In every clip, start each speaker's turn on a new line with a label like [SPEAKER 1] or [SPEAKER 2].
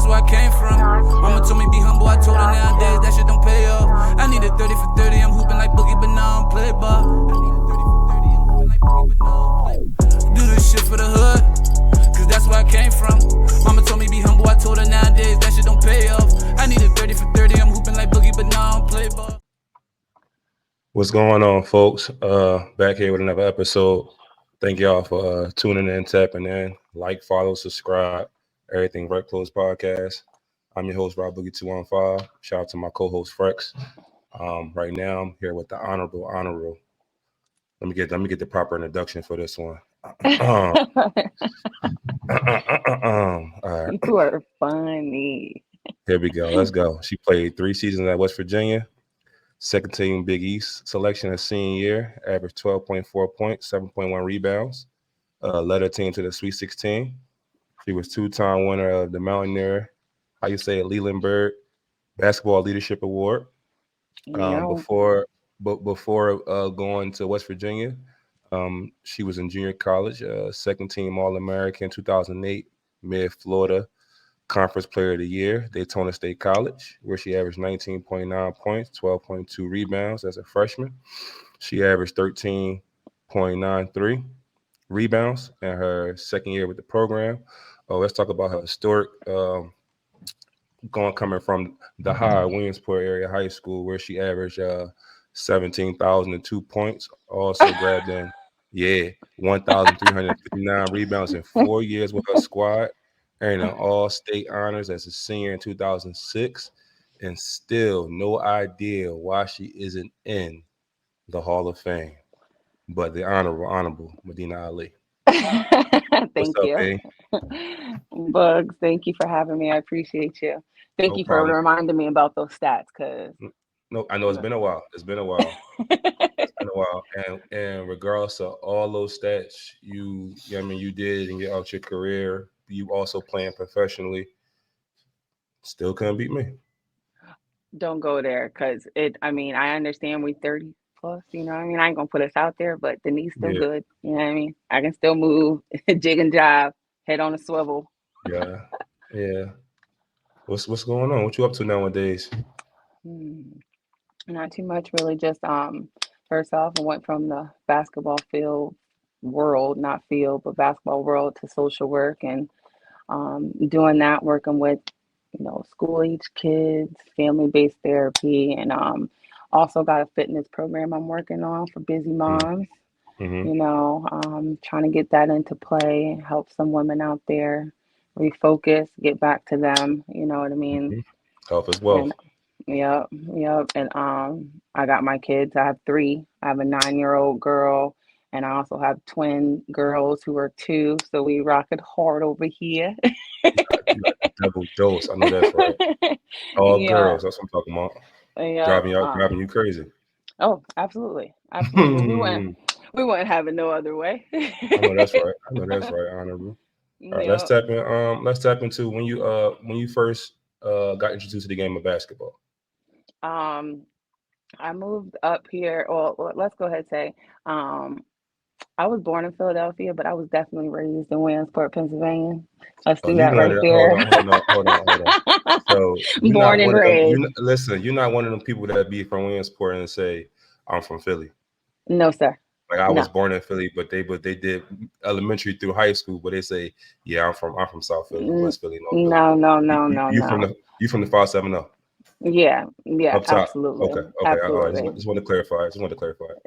[SPEAKER 1] where I came from. Mama told me be humble, I told her nowadays that shit don't pay off. I needed 30 for 30, I'm hooping like Boogie, but now I don't play ball. Do this shit for the hood, cause that's where I came from. Mama told me be humble, I told her nowadays that shit don't pay off. I needed 30 for 30, I'm hooping like Boogie, but now I don't play ball.
[SPEAKER 2] What's going on, folks? Back here with another episode. Thank y'all for tuning in, tapping in, like, follow, subscribe, everything Right Close Podcast. I'm your host, Rob Boogie 215. Shout out to my co-host Frex. Right now, I'm here with the honorable. Let me get the proper introduction for this one. All right,
[SPEAKER 3] You are funny.
[SPEAKER 2] here we go. Let's go. She played 3 seasons at West Virginia. Second team Big East selection her senior year, averaged 12.4 points, 7.1 rebounds. Led her team to the Sweet 16. She was 2-time winner of the Mountaineer, Lelandberg Basketball Leadership Award. Before going to West Virginia, she was in junior college, second team All-American 2008, Mid-Florida Conference Player of the Year, Daytona State College, where she averaged 19.9 points, 12.2 rebounds as a freshman. She averaged 13.93 rebounds in her second year with the program. Let's talk about her historic coming from the Williamsport area high school, where she averaged 17,002 points. Also grabbed in 1,359 rebounds in 4 years with her squad, earning all-state honors as a senior in 2006, and still no idea why she isn't in the Hall of Fame. But the honorable Madina Ali.
[SPEAKER 3] Thank
[SPEAKER 2] What's up,
[SPEAKER 3] you. Bugs, thank you for having me. I appreciate you. Thank you for reminding me about those stats, because
[SPEAKER 2] no, I know it's been a while. And regardless of all those stats you did and get out your career, you also playing professionally, still couldn't beat me.
[SPEAKER 3] Don't go there, because I understand we 30 plus, I ain't gonna put us out there, but the knee's still good. You know what I mean? I can still move, jig and jive, head on a swivel.
[SPEAKER 2] Yeah. What's going on? What you up to nowadays?
[SPEAKER 3] Not too much, really. Just first off, I went from the basketball world to social work, and doing that, working with school age kids, family-based therapy, and also got a fitness program I'm working on for busy moms. Trying to get that into play, help some women out there refocus, get back to them. You know what I mean?
[SPEAKER 2] Health as well.
[SPEAKER 3] Yep. And I got my kids. I have 3. I have a 9-year-old girl, and I also have twin girls who are 2. So we rock it hard over here.
[SPEAKER 2] You got double dose. I know that's right. All girls. That's what I'm talking about. Driving you crazy.
[SPEAKER 3] Oh, absolutely. We wouldn't have it no other way.
[SPEAKER 2] I know that's right. Honorable. All right, let's tap into when you first got introduced to the game of basketball.
[SPEAKER 3] I moved up here, or let's go ahead and say, I was born in Philadelphia, but I was definitely raised in Williamsport, Pennsylvania. Let's do that right there.
[SPEAKER 2] Hold on. So
[SPEAKER 3] born and raised.
[SPEAKER 2] You're not one of them people that be from Williamsport and say, I'm from Philly.
[SPEAKER 3] No, sir.
[SPEAKER 2] Like I was born in Philly, but they did elementary through high school, but they say, yeah, I'm from South Philly, West Philly.
[SPEAKER 3] No.
[SPEAKER 2] You from the 570?
[SPEAKER 3] Yeah,
[SPEAKER 2] Up top.
[SPEAKER 3] absolutely.
[SPEAKER 2] Okay.
[SPEAKER 3] Absolutely.
[SPEAKER 2] I just want to clarify.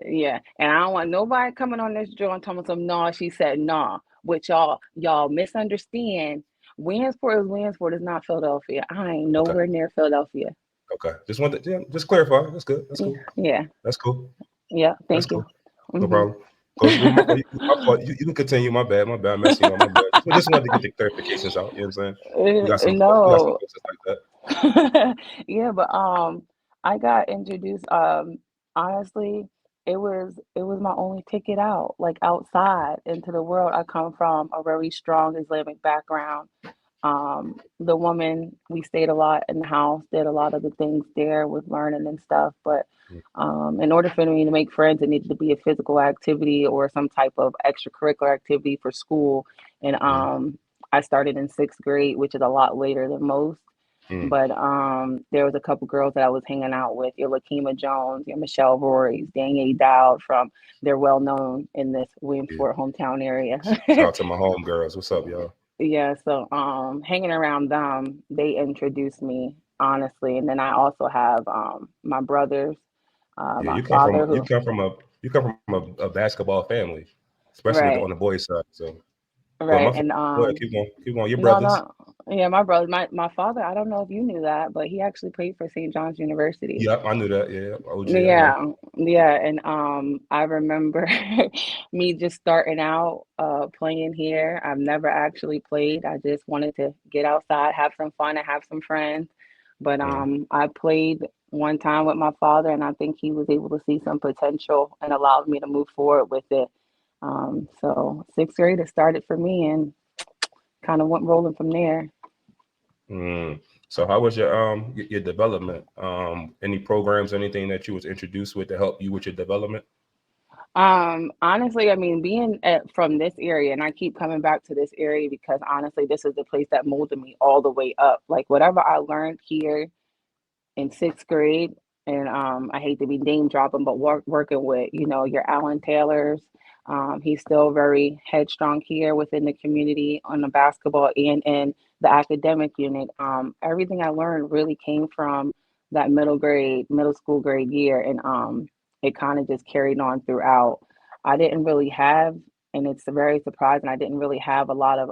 [SPEAKER 3] Yeah, and I don't want nobody coming on this joint talking some nah. She said nah, which y'all misunderstand. Williamsport is not Philadelphia. I ain't nowhere near Philadelphia.
[SPEAKER 2] Okay, just clarify. That's good. That's cool.
[SPEAKER 3] Yeah,
[SPEAKER 2] that's cool.
[SPEAKER 3] Yeah, thank you.
[SPEAKER 2] Cool. No problem. You can continue. My bad. I'm messing up. My bad. I just wanted to get the clarifications out. You know what I'm saying? You got some questions like that.
[SPEAKER 3] Yeah, but I got introduced. Honestly, it was my only ticket out, like outside into the world. I come from a very strong Islamic background. The woman, we stayed a lot in the house, did a lot of the things there with learning and stuff. But in order for me to make friends, it needed to be a physical activity or some type of extracurricular activity for school. And I started in sixth grade, which is a lot later than most.
[SPEAKER 2] Mm,
[SPEAKER 3] But there was a couple girls that I was hanging out with, your Lakima Jones, your Michelle Rory's, Danielle Dowd from, they're well known in this
[SPEAKER 2] yeah.
[SPEAKER 3] Williamsport hometown area.
[SPEAKER 2] Shout out to my home girls. What's up, y'all?
[SPEAKER 3] Yeah, so hanging around them, they introduced me honestly. And then I also have my brothers,
[SPEAKER 2] Yeah,
[SPEAKER 3] my father who,
[SPEAKER 2] you come from a basketball family, especially on
[SPEAKER 3] right,
[SPEAKER 2] the boys' side. So, well,
[SPEAKER 3] right. And
[SPEAKER 2] go ahead, keep going. Your
[SPEAKER 3] no,
[SPEAKER 2] brothers,
[SPEAKER 3] no, yeah, my brother, my father, I don't know if you knew that, but he actually played for St. John's University.
[SPEAKER 2] yep, I knew that. Yeah, OG, I know.
[SPEAKER 3] Yeah, yeah, and I remember me just starting out playing here. I've never actually played. I just wanted to get outside, have some fun, and have some friends. But
[SPEAKER 2] Mm,
[SPEAKER 3] I played one time with my father, and I think he was able to see some potential and allowed me to move forward with it. So sixth grade it started for me, and kind of went rolling from there.
[SPEAKER 2] mm. So, how was your development? Any programs, anything that you was introduced with to help you with your development?
[SPEAKER 3] Honestly, I mean, from this area, and I keep coming back to this area because honestly, this is the place that molded me all the way up. Like whatever I learned here in sixth grade, and I hate to be name dropping, but working with, your Alan Taylors. He's still very headstrong here within the community on the basketball and in the academic unit. Everything I learned really came from that middle school grade year, and it kind of just carried on throughout. I didn't really have, and it's very surprising, I didn't really have a lot of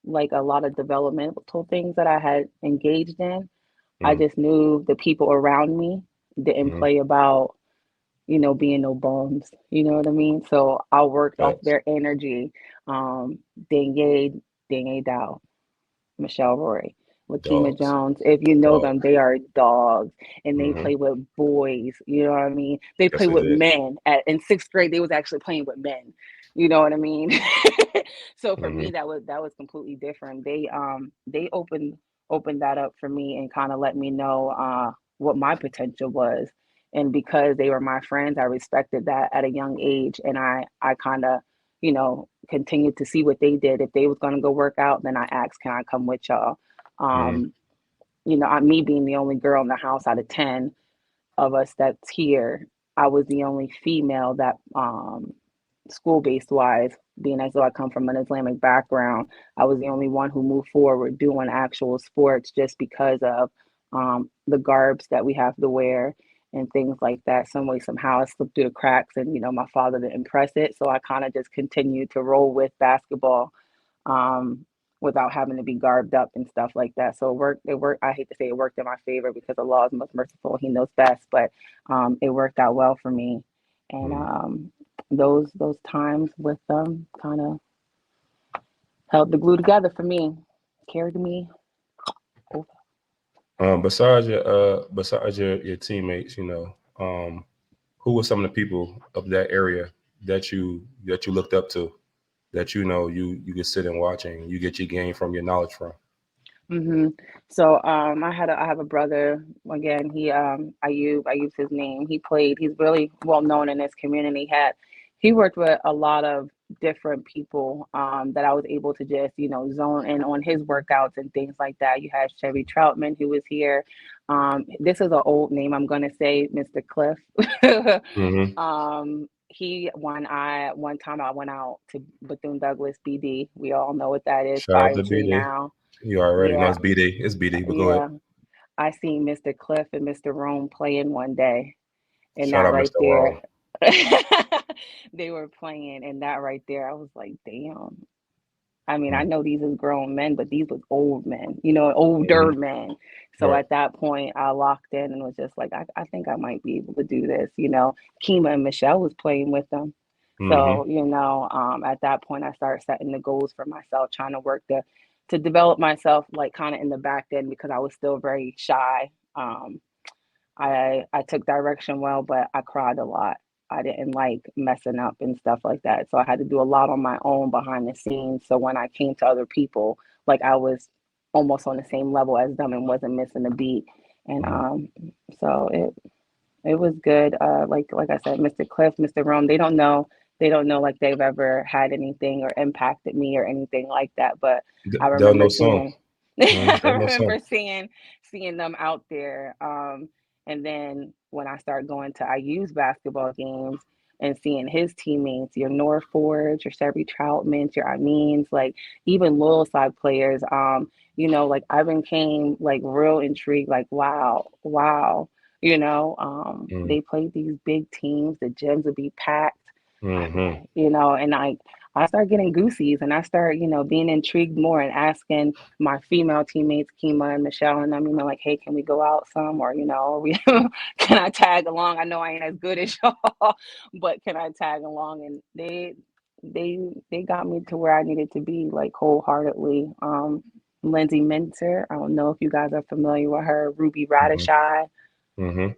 [SPEAKER 3] like a lot of developmental things that I had engaged in. I
[SPEAKER 2] Mm,
[SPEAKER 3] just knew the people around me didn't
[SPEAKER 2] mm,
[SPEAKER 3] play about, being no bums. You know what I mean? So I worked off
[SPEAKER 2] facts,
[SPEAKER 3] their energy. Danye, Danye Dow, Michelle Roy, Lakima
[SPEAKER 2] dogs,
[SPEAKER 3] Jones. If you know them,
[SPEAKER 2] dogs.
[SPEAKER 3] they are dogs, and they
[SPEAKER 2] Hmm.
[SPEAKER 3] play with boys. You know what I mean? They
[SPEAKER 2] Yes,
[SPEAKER 3] play
[SPEAKER 2] they
[SPEAKER 3] with
[SPEAKER 2] did.
[SPEAKER 3] men. In sixth grade, they was actually playing with men. You know what I mean? So for
[SPEAKER 2] Hmm.
[SPEAKER 3] me, that was completely different. They opened that up for me and kind of let me know what my potential was. And because they were my friends, I respected that at a young age, and I kind of continued to see what they did. If they was going to go work out, then I asked, can I come with y'all?
[SPEAKER 2] Hmm.
[SPEAKER 3] Um, me being the only girl in the house out of 10 of us that's here, I was the only female that school based wise, being as though I come from an Islamic background, I was the only one who moved forward doing actual sports just because of the garbs that we have to wear and things like that. Some way, somehow, it slipped through the cracks, and my father didn't press it, so I kind of just continued to roll with basketball um, without having to be garbed up and stuff like that. So it worked. It worked. I hate to say it worked in my favor because Allah is most merciful. He knows best, but it worked out well for me. And
[SPEAKER 2] Hmm.
[SPEAKER 3] those times with them kind of held the glue together for me, carried me over.
[SPEAKER 2] Besides your teammates, who were some of the people of that area that you looked up to, that you could sit and watch and you get your game from, your knowledge from?
[SPEAKER 3] Hmm. So I have a brother. Again, he I use his name. He's really well known in this community. He worked with a lot of different people that I was able to just zone in on his workouts and things like that. You had Chevy Troutman who was here. This is an old name. I'm gonna say Mr. Cliff.
[SPEAKER 2] Hmm.
[SPEAKER 3] He one time I went out to Bethune Douglas BD. We all know what that is.
[SPEAKER 2] Shout out
[SPEAKER 3] Fire
[SPEAKER 2] to
[SPEAKER 3] Tree
[SPEAKER 2] BD.
[SPEAKER 3] now.
[SPEAKER 2] You already know
[SPEAKER 3] Yeah,
[SPEAKER 2] it's BD. It's BD, but go ahead.
[SPEAKER 3] yeah. I seen Mr. Cliff and Mr. Rome playing one day, and
[SPEAKER 2] Shout
[SPEAKER 3] that
[SPEAKER 2] out
[SPEAKER 3] right
[SPEAKER 2] Mr.
[SPEAKER 3] there,
[SPEAKER 2] Rome.
[SPEAKER 3] they were playing, and that right there, I was like, damn. I mean, I
[SPEAKER 2] Mm-hmm.
[SPEAKER 3] know these is grown men, but these was old men, older men. So
[SPEAKER 2] Right.
[SPEAKER 3] at that point, I locked in and was just like, I think I might be able to do this. Kima and Michelle was playing with them.
[SPEAKER 2] Hmm.
[SPEAKER 3] So, at that point, I started setting the goals for myself, trying to work to develop myself, like kind of in the back end because I was still very shy. I took direction well, but I cried a lot. I didn't like messing up and stuff like that. So I had to do a lot on my own behind the scenes. So when I came to other people, like I was almost on the same level as them and wasn't missing a beat. And so it was good. Like I said, Mr. Cliff, Mr. Rome, they don't know they don't know like they've ever had anything or impacted me or anything like that. But I
[SPEAKER 2] They'll know
[SPEAKER 3] remember
[SPEAKER 2] some.
[SPEAKER 3] seeing, I
[SPEAKER 2] They'll know some.
[SPEAKER 3] remember seeing them out there. And then when I started going to IU's basketball games and seeing his teammates, your Norfords, your Severy Troutmans, your Ameens, like even loyal side players, like I became like real intrigued, like wow,
[SPEAKER 2] Mm,
[SPEAKER 3] they played these big teams, the gyms would be packed. I'm
[SPEAKER 2] mm-hmm.
[SPEAKER 3] like, and I started getting goosies and I started, being intrigued more and asking my female teammates, Kima and Michelle, and them, like, hey, can we go out some? Or, can I tag along? I know I ain't as good as y'all, but can I tag along? And they got me to where I needed to be, like wholeheartedly. Lindsay Minter, I don't know if you guys are familiar with her, Ruby
[SPEAKER 2] Mm-hmm.
[SPEAKER 3] Radishai.
[SPEAKER 2] Mm-hmm.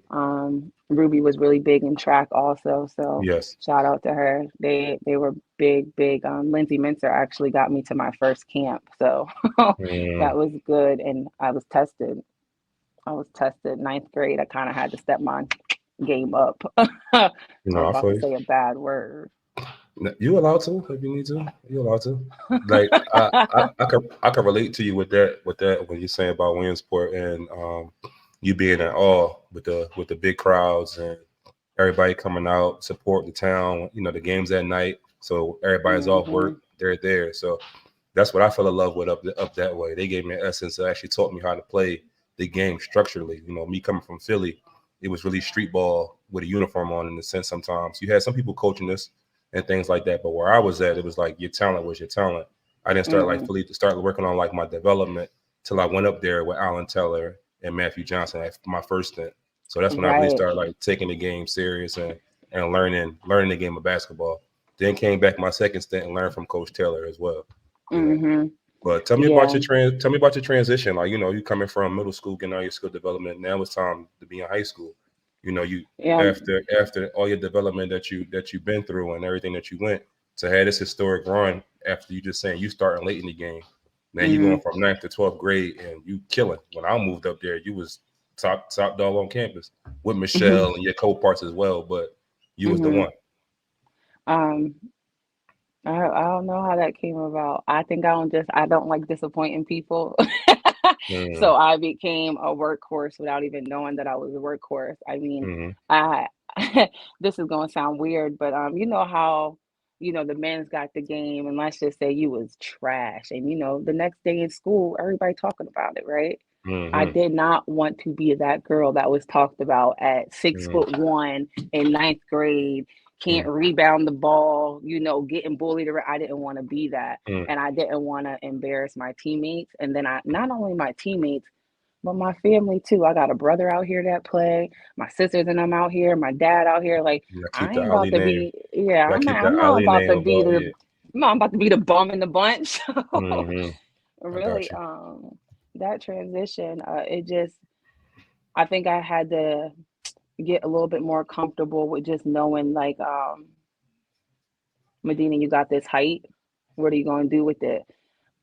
[SPEAKER 3] Ruby was really big in track also, so
[SPEAKER 2] Yes.
[SPEAKER 3] shout out to her. They were big, big. Lindsay Minter actually got me to my first camp, so
[SPEAKER 2] Mm,
[SPEAKER 3] that was good. And I was tested. Ninth grade. I kind of had to step my game up. I was
[SPEAKER 2] no, I
[SPEAKER 3] about
[SPEAKER 2] feel
[SPEAKER 3] to
[SPEAKER 2] you.
[SPEAKER 3] say a bad word.
[SPEAKER 2] You allowed to if you need to. You allowed to. Like I could relate to you with that when you're saying about Williamsport and you being at all with the big crowds and everybody coming out support the town. The games at night, so everybody's off
[SPEAKER 3] Hmm.
[SPEAKER 2] work. They're there. So that's what I fell in love with up that way. They gave me an essence that actually taught me how to play the game structurally. Me coming from Philly, it was really street ball with a uniform on in the sense sometimes. You had some people coaching us and things like that. But where I was at, it was like your talent was your talent. I didn't start like
[SPEAKER 3] Hmm.
[SPEAKER 2] fully to start working on like my development till I went up there with Alan Teller and Matthew Johnson at my first stint. So that's when I really
[SPEAKER 3] Right.
[SPEAKER 2] started like taking the game serious and learning the game of basketball. Then came back my second stint and learned from Coach Taylor as well. You know.
[SPEAKER 3] Hmm.
[SPEAKER 2] But tell me about
[SPEAKER 3] Yeah.
[SPEAKER 2] your tell me about your transition. Like, you coming from middle school, getting all your skill development. Now it's time to be in high school. You
[SPEAKER 3] Yeah.
[SPEAKER 2] after all your development that you've been through and everything that you went to have this historic run after you just saying you starting late in the game. Now you
[SPEAKER 3] Hmm.
[SPEAKER 2] going from ninth to 12th grade and you killing. When I moved up there, you was top dog on campus with Michelle and your co-parts as well, but you was the
[SPEAKER 3] Hmm.
[SPEAKER 2] one.
[SPEAKER 3] Um, I don't know how that came about. I think I don't like disappointing people.
[SPEAKER 2] Mm,
[SPEAKER 3] So I became a workhorse without even knowing that I was a workhorse. I mean,
[SPEAKER 2] mm-hmm,
[SPEAKER 3] I this is gonna sound weird, but you know how, the men's got the game and let's just say you was trash and the next day in school, everybody talking about it, right? I
[SPEAKER 2] mm-hmm,
[SPEAKER 3] did not want to be that girl that was talked about at 6'1" in ninth grade, can't
[SPEAKER 2] mm-hmm,
[SPEAKER 3] rebound the ball, getting bullied around. I didn't want to be that.
[SPEAKER 2] mm-hmm,
[SPEAKER 3] And I didn't want to embarrass my teammates. And then not only my teammates, but my family too. I got a brother out here that play, my sisters and I'm out here, my dad out here. Like
[SPEAKER 2] You gotta keep
[SPEAKER 3] I
[SPEAKER 2] the
[SPEAKER 3] ain't about
[SPEAKER 2] Ali
[SPEAKER 3] to
[SPEAKER 2] name.
[SPEAKER 3] be, yeah,
[SPEAKER 2] Gotta keep the
[SPEAKER 3] I'm not
[SPEAKER 2] Ali
[SPEAKER 3] about
[SPEAKER 2] name
[SPEAKER 3] to be
[SPEAKER 2] about
[SPEAKER 3] the
[SPEAKER 2] yeah.
[SPEAKER 3] I'm not about to be the bum in the bunch.
[SPEAKER 2] Mm-hmm. I got
[SPEAKER 3] Really,
[SPEAKER 2] you.
[SPEAKER 3] that transition, I think I had to get a little bit more comfortable with just knowing like Medina, you got this height. What are you going to do with it?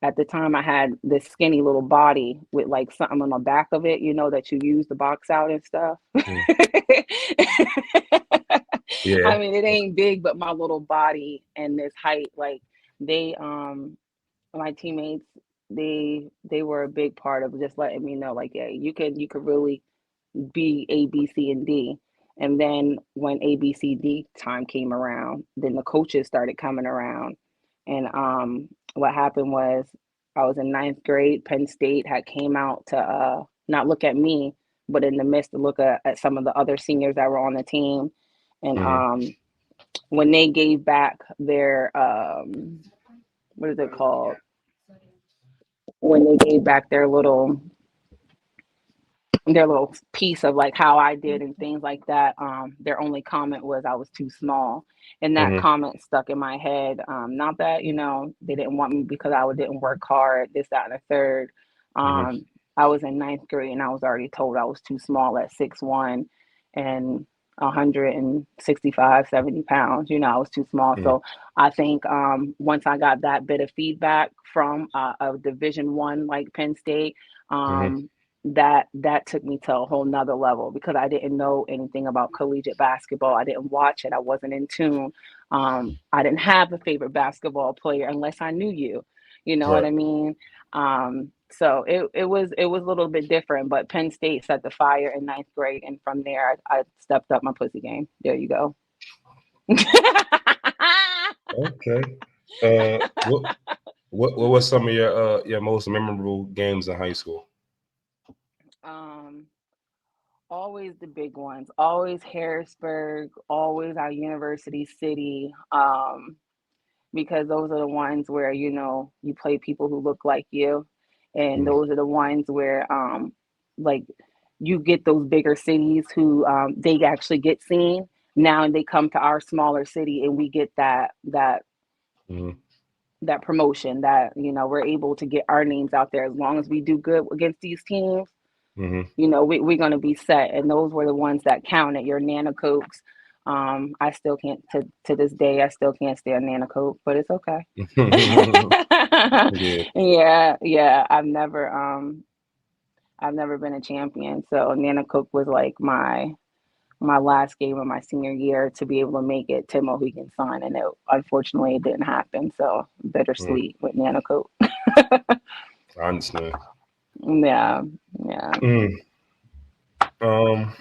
[SPEAKER 3] At the time, I had this skinny little body with like something on the back of it, that you use the box out and stuff.
[SPEAKER 2] Mm. Yeah.
[SPEAKER 3] I mean, it ain't big, but my little body and this height, like they, my teammates, they were a big part of just letting me know, like, yeah, you could really be A, B, C, and D. And then when A, B, C, D time came around, then the coaches started coming around. And what happened was I was in ninth grade. Penn State had came out to not look at me, but in the midst to look at some of the other seniors that were on the team. And
[SPEAKER 2] Mm-hmm.
[SPEAKER 3] when they gave back their what is it called? When they gave back their little piece of like how I did and things like that. Their only comment was I was too small, and that
[SPEAKER 2] Mm-hmm.
[SPEAKER 3] comment stuck in my head. Not that they didn't want me because I didn't work hard, this, that, and the third.
[SPEAKER 2] Mm-hmm.
[SPEAKER 3] Um, I was in ninth grade and I was already told I was too small at 6'1" and 165, 70 pounds. I was too small.
[SPEAKER 2] Mm-hmm.
[SPEAKER 3] So I think once I got that bit of feedback from a Division I like Penn State,
[SPEAKER 2] Mm-hmm.
[SPEAKER 3] um, that took me to a whole nother level because I didn't know anything about collegiate basketball. I didn't watch it. I wasn't in tune. I didn't have a favorite basketball player unless I knew you. You know what
[SPEAKER 2] Right.
[SPEAKER 3] I mean? So it was a little bit different, but Penn State set the fire in ninth grade, and from there I stepped up my pussy game. There you go.
[SPEAKER 2] Okay. What was some of your most memorable games in high school?
[SPEAKER 3] um, Always the big ones. Always Harrisburg. Always our University City. Because those are the ones where you play people who look like you, and
[SPEAKER 2] Mm,
[SPEAKER 3] those are the ones where like you get those bigger cities who they actually get seen now, and they come to our smaller city, and we get
[SPEAKER 2] mm,
[SPEAKER 3] that promotion that we're able to get our names out there. As long as we do good against these teams,
[SPEAKER 2] mm-hmm.
[SPEAKER 3] we're going to be set. And those were the ones that counted. Your Nana Cokes. I still can't, to this day, I still can't stand Nana Coke, but it's okay.
[SPEAKER 2] Yeah.
[SPEAKER 3] Yeah, yeah. I've never been a champion. So Nana Coke was like my last game of my senior year to be able to make it to Mohegan Sun, and unfortunately it didn't happen. So
[SPEAKER 2] Mm,
[SPEAKER 3] bittersweet with Nana Coke.
[SPEAKER 2] I understand.
[SPEAKER 3] Yeah, yeah.
[SPEAKER 2] Mm. Um,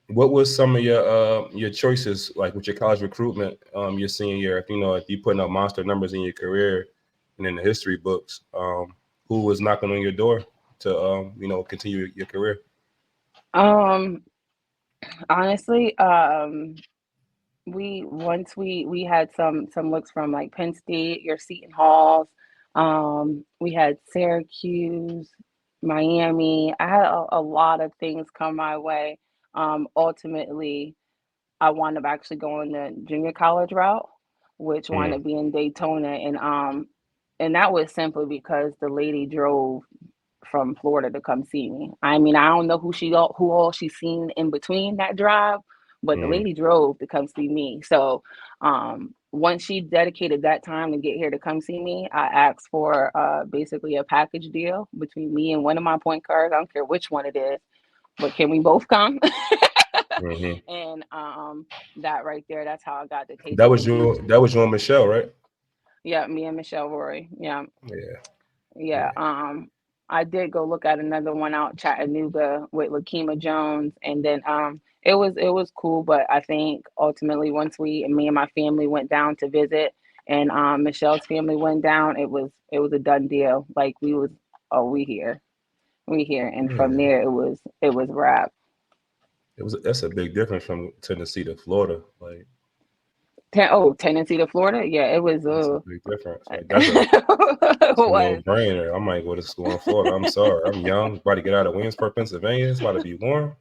[SPEAKER 2] what was some of your choices like with your college recruitment your senior year? If you putting up monster numbers in your career and in the history books, who was knocking on your door to continue your career?
[SPEAKER 3] Um, Honestly, we had some looks from like Penn State, your Seton Halls. We had Syracuse, Miami. I had a lot of things come my way. Ultimately, I wound up actually going the junior college route, which wound
[SPEAKER 2] Mm,
[SPEAKER 3] up being Daytona, and that was simply because the lady drove from Florida to come see me. I mean, I don't know who all she's seen in between that drive, but the
[SPEAKER 2] mm,
[SPEAKER 3] lady drove to come see me. So once she dedicated that time to get here to come see me, I asked for basically a package deal between me and one of my point guards. I don't care which one it is, but can we both come?
[SPEAKER 2] hmm.
[SPEAKER 3] And that right there, that's how I got the taste of the beach.
[SPEAKER 2] That was you and Michelle, right?
[SPEAKER 3] Yeah, me and Michelle Rory. Yeah.
[SPEAKER 2] Yeah,
[SPEAKER 3] Yeah,
[SPEAKER 2] yeah.
[SPEAKER 3] I did go look at another one out Chattanooga with Lakima Jones, and then it was cool, but I think ultimately once me and my family went down to visit, and Michelle's family went down, it was a done deal. Like we here, and from
[SPEAKER 2] Yeah.
[SPEAKER 3] there it was wrap.
[SPEAKER 2] That's a big difference from Tennessee to Florida. Like
[SPEAKER 3] Tennessee to Florida, yeah, it was
[SPEAKER 2] that's a big difference. Like
[SPEAKER 3] it
[SPEAKER 2] that's a no
[SPEAKER 3] was.
[SPEAKER 2] brainer. I might go to school in Florida. I'm sorry. I'm young, about to get out of Williamsburg, Pennsylvania. It's about to be warm.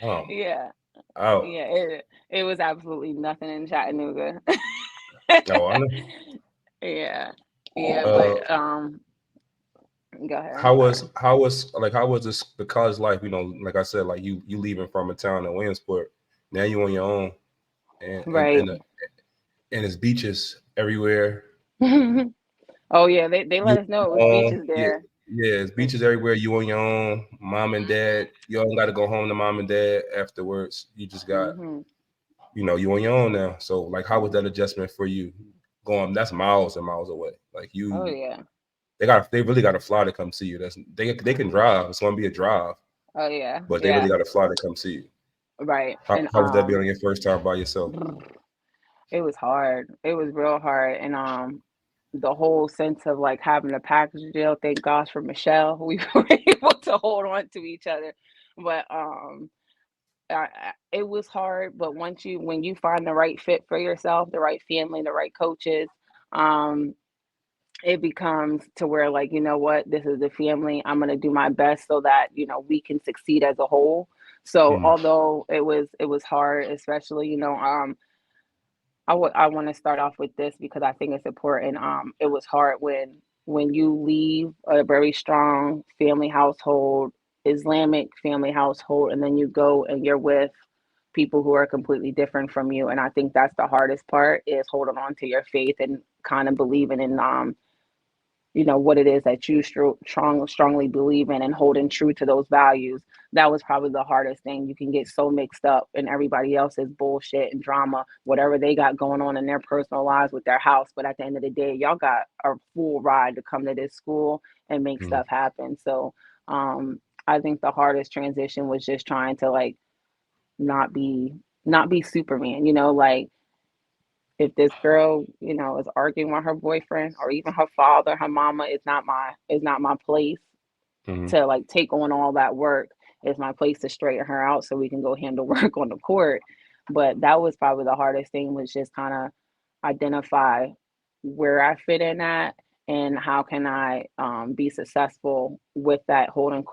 [SPEAKER 2] Um,
[SPEAKER 3] Yeah,
[SPEAKER 2] out.
[SPEAKER 3] yeah, it was absolutely nothing in Chattanooga.
[SPEAKER 2] Oh, I know.
[SPEAKER 3] Yeah, yeah,
[SPEAKER 2] Uh,
[SPEAKER 3] but go ahead. I'm sorry.
[SPEAKER 2] how was this the college life? Like I said, like you leaving from a town in Williamsport. Now you on your own, and and
[SPEAKER 3] Right.
[SPEAKER 2] and, uh, and there's beaches everywhere.
[SPEAKER 3] Oh yeah, they
[SPEAKER 2] You
[SPEAKER 3] let us know it
[SPEAKER 2] on
[SPEAKER 3] was
[SPEAKER 2] your own.
[SPEAKER 3] beaches
[SPEAKER 2] Yeah,
[SPEAKER 3] there.
[SPEAKER 2] yeah. There's beaches everywhere. You on your own. Mom and dad. You don't got to go home to mom and dad afterwards. You just got
[SPEAKER 3] Mm-hmm.
[SPEAKER 2] you on your own now. So like, how was
[SPEAKER 3] Yeah.
[SPEAKER 2] that adjustment for you? Going that's miles and miles away. Like
[SPEAKER 3] Oh
[SPEAKER 2] you,
[SPEAKER 3] yeah.
[SPEAKER 2] they really got to fly to come see you. They can drive. It's gonna be a drive,
[SPEAKER 3] Oh yeah.
[SPEAKER 2] but they really
[SPEAKER 3] Yeah.
[SPEAKER 2] got to fly to come see you.
[SPEAKER 3] Right. And
[SPEAKER 2] How was that being on your first time by yourself?
[SPEAKER 3] it was hard. It was real hard, and the whole sense of like having a package deal. Thank gosh for Michelle. We were able to hold on to each other, but it was hard. But when you find the right fit for yourself, the right family, the right coaches, um, it becomes to where like what, this is the family. I'm going to do my best so that we can succeed as a whole. So
[SPEAKER 2] Mm,
[SPEAKER 3] although it was hard, especially I want to start off with this because I think it's important. It was hard when you leave a very strong family household, Islamic family household, and then you go and you're with people who are completely different from you. And I think that's the hardest part, is holding on to your faith and kind of believing in what it is that you strongly believe in, and holding true to those values. That was probably the hardest thing. You can get so mixed up in everybody else's bullshit and drama, whatever they got going on in their personal lives with their house. But at the end of the day, y'all got a full ride to come to this school and make
[SPEAKER 2] Mm-hmm.
[SPEAKER 3] stuff happen. So I think the hardest transition was just trying to like not be Superman, like if this girl, is arguing with her boyfriend or even her father, her mama, it's not my place
[SPEAKER 2] Mm-hmm.
[SPEAKER 3] to like take on all that work. It's my place to straighten her out so we can go handle work on the court. But that was probably the hardest thing, was just kind of identify where I fit in at, and how can I be successful with that, holding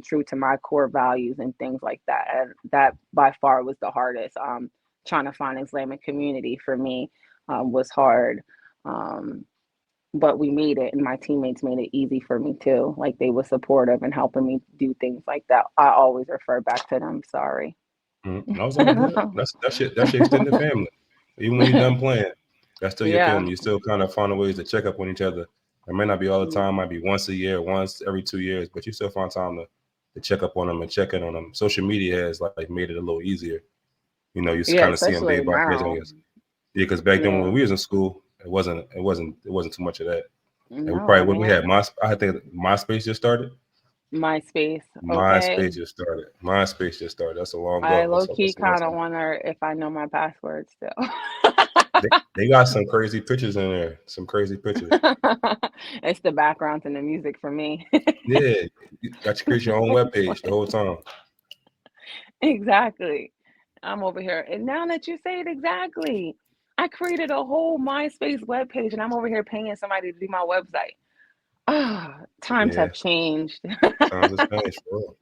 [SPEAKER 3] true to my core values and things like that. And that by far was the hardest. Trying to find Islamic community for me was hard. Um, but we made it, and my teammates made it easy for me too. Like, they were supportive and helping me do things like that. I always refer back to them. Sorry.
[SPEAKER 2] Mm-hmm. That was all good. That's your extended family. Even when you're done playing, that's still your
[SPEAKER 3] Yeah.
[SPEAKER 2] family. You still kind of find ways to check up on each other. It may not be all the
[SPEAKER 3] Mm,
[SPEAKER 2] time, might be once a year, once every 2 years, but you still find time to check up on them and check in on them. Social media has like made it a little easier. You
[SPEAKER 3] yeah,
[SPEAKER 2] kind of see them day
[SPEAKER 3] especially
[SPEAKER 2] by day. I
[SPEAKER 3] now.
[SPEAKER 2] guess. Yeah, because back then
[SPEAKER 3] Yeah.
[SPEAKER 2] when we was in school, it wasn't too much of that. And
[SPEAKER 3] No,
[SPEAKER 2] we had
[SPEAKER 3] man.
[SPEAKER 2] I think MySpace just started.
[SPEAKER 3] MySpace. Okay.
[SPEAKER 2] MySpace just started. That's a long
[SPEAKER 3] I
[SPEAKER 2] ago.
[SPEAKER 3] low
[SPEAKER 2] So
[SPEAKER 3] key
[SPEAKER 2] that's a long
[SPEAKER 3] kind of
[SPEAKER 2] time.
[SPEAKER 3] wonder if I know my password still.
[SPEAKER 2] They got some crazy pictures in there. Some crazy pictures.
[SPEAKER 3] It's the background and the music for me.
[SPEAKER 2] Yeah, you got to create your own webpage the whole time.
[SPEAKER 3] Exactly. I'm over here. And now that you say it, exactly, I created a whole MySpace webpage and I'm over here paying somebody to do my website. Ah, times
[SPEAKER 2] Yeah,
[SPEAKER 3] have changed.
[SPEAKER 2] times has changed. For real.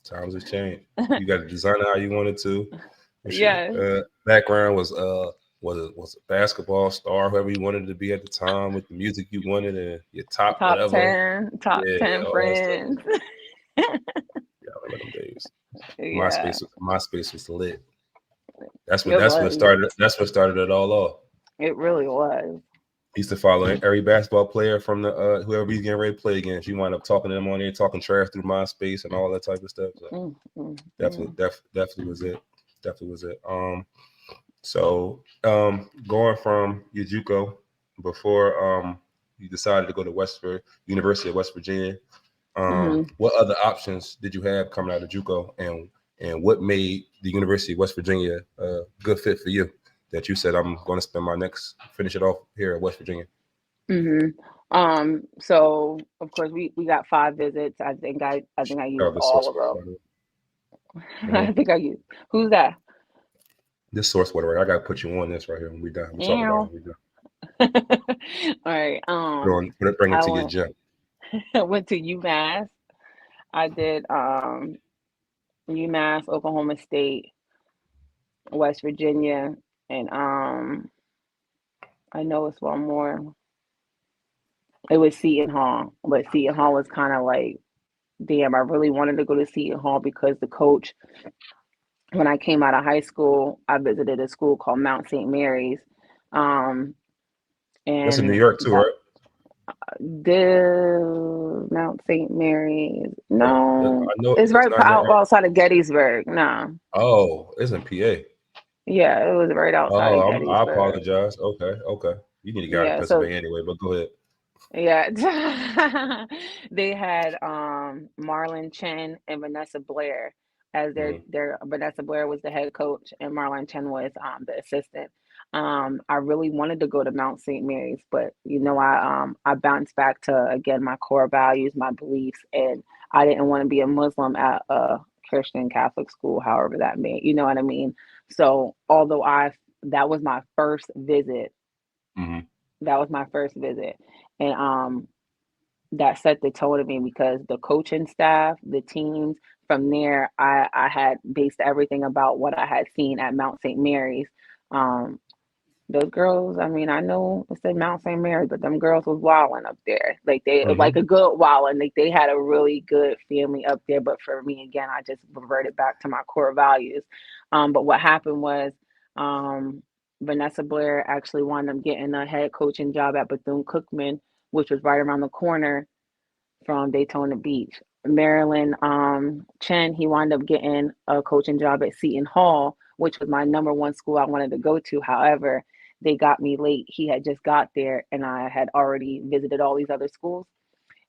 [SPEAKER 2] Times has changed. You got to design it how you wanted to. Your shit,
[SPEAKER 3] Yes.
[SPEAKER 2] background was a basketball star, whoever you wanted to be at the time, with the music you wanted, and your top
[SPEAKER 3] Top
[SPEAKER 2] whatever.
[SPEAKER 3] 10, top
[SPEAKER 2] Yeah,
[SPEAKER 3] 10
[SPEAKER 2] all that stuff.
[SPEAKER 3] friends.
[SPEAKER 2] Yeah, I remember them days.
[SPEAKER 3] Yeah,
[SPEAKER 2] MySpace was lit. That's what
[SPEAKER 3] it
[SPEAKER 2] that's what
[SPEAKER 3] was.
[SPEAKER 2] started. That's what started it all off.
[SPEAKER 3] It really was.
[SPEAKER 2] Used to follow every basketball player from the whoever he's getting ready to play against. You wind up talking to them on there, talking trash through MySpace and all that type of stuff. So
[SPEAKER 3] Mm, mm,
[SPEAKER 2] definitely,
[SPEAKER 3] mm.
[SPEAKER 2] definitely was it. Definitely was it. So going from your JUCO before you decided to go to University of West Virginia.
[SPEAKER 3] Hmm.
[SPEAKER 2] What other options did you have coming out of JUCO, and what made the University of West Virginia a good fit for you? That you said, I'm going to finish it off here at West Virginia.
[SPEAKER 3] Hmm. So of course we got 5 visits. I think I
[SPEAKER 2] Oh,
[SPEAKER 3] used
[SPEAKER 2] this
[SPEAKER 3] all
[SPEAKER 2] source
[SPEAKER 3] of
[SPEAKER 2] water,
[SPEAKER 3] them.
[SPEAKER 2] by the way.
[SPEAKER 3] I think I used. Who's that?
[SPEAKER 2] This source water, right? I got to put you on this right here when we done. We talk about it
[SPEAKER 3] Ew.
[SPEAKER 2] when we done.
[SPEAKER 3] All right.
[SPEAKER 2] Bring it
[SPEAKER 3] I
[SPEAKER 2] to your
[SPEAKER 3] went
[SPEAKER 2] gym.
[SPEAKER 3] I went to UMass. I did UMass, Oklahoma State, West Virginia, and I know it's one more. It was Seton Hall, but Seton Hall was kind of like, damn, I really wanted to go to Seton Hall because the coach, when I came out of high school, I visited a school called Mount St. Mary's. Um,
[SPEAKER 2] That's in New
[SPEAKER 3] and
[SPEAKER 2] York too,
[SPEAKER 3] that
[SPEAKER 2] right?
[SPEAKER 3] the Mount St. Mary's, no,
[SPEAKER 2] I know
[SPEAKER 3] it's
[SPEAKER 2] it's
[SPEAKER 3] right
[SPEAKER 2] not in
[SPEAKER 3] out
[SPEAKER 2] there.
[SPEAKER 3] outside of Gettysburg. No,
[SPEAKER 2] Oh, it's in PA.
[SPEAKER 3] yeah, it was right outside
[SPEAKER 2] Oh,
[SPEAKER 3] of
[SPEAKER 2] I
[SPEAKER 3] Gettysburg.
[SPEAKER 2] apologize. Okay, okay. You need to get out of
[SPEAKER 3] Yeah, so
[SPEAKER 2] Pennsylvania anyway, but go ahead.
[SPEAKER 3] yeah, they had Marlon Chen and Vanessa Blair as
[SPEAKER 2] Hmm.
[SPEAKER 3] their Vanessa Blair was the head coach and Marlon Chen was the assistant. I really wanted to go to Mount St. Mary's, but I bounced back to again my core values, my beliefs, and I didn't want to be a Muslim at a Christian Catholic school, however that may, you know what I mean? So although I that was my first visit,
[SPEAKER 2] Hmm.
[SPEAKER 3] that was my first visit. And that set the tone of me because the coaching staff, the teams, from there, I had based everything about what I had seen at Mount St. Mary's. Um, those girls, I mean, I know it said Mount St. Mary's, but them girls was wilding up there. Like they like
[SPEAKER 2] Hmm.
[SPEAKER 3] a good wilding. Like they had a really good family up there. But for me, again, I just reverted back to my core values. But what happened was um, Vanessa Blair actually wound up getting a head coaching job at Bethune Cookman. which was right around the corner from Daytona Beach. Maryland Chen, he wound up getting a coaching job at Seton Hall, which was my number one school I wanted to go to. However, they got me late. He had just got there, and I had already visited all these other schools,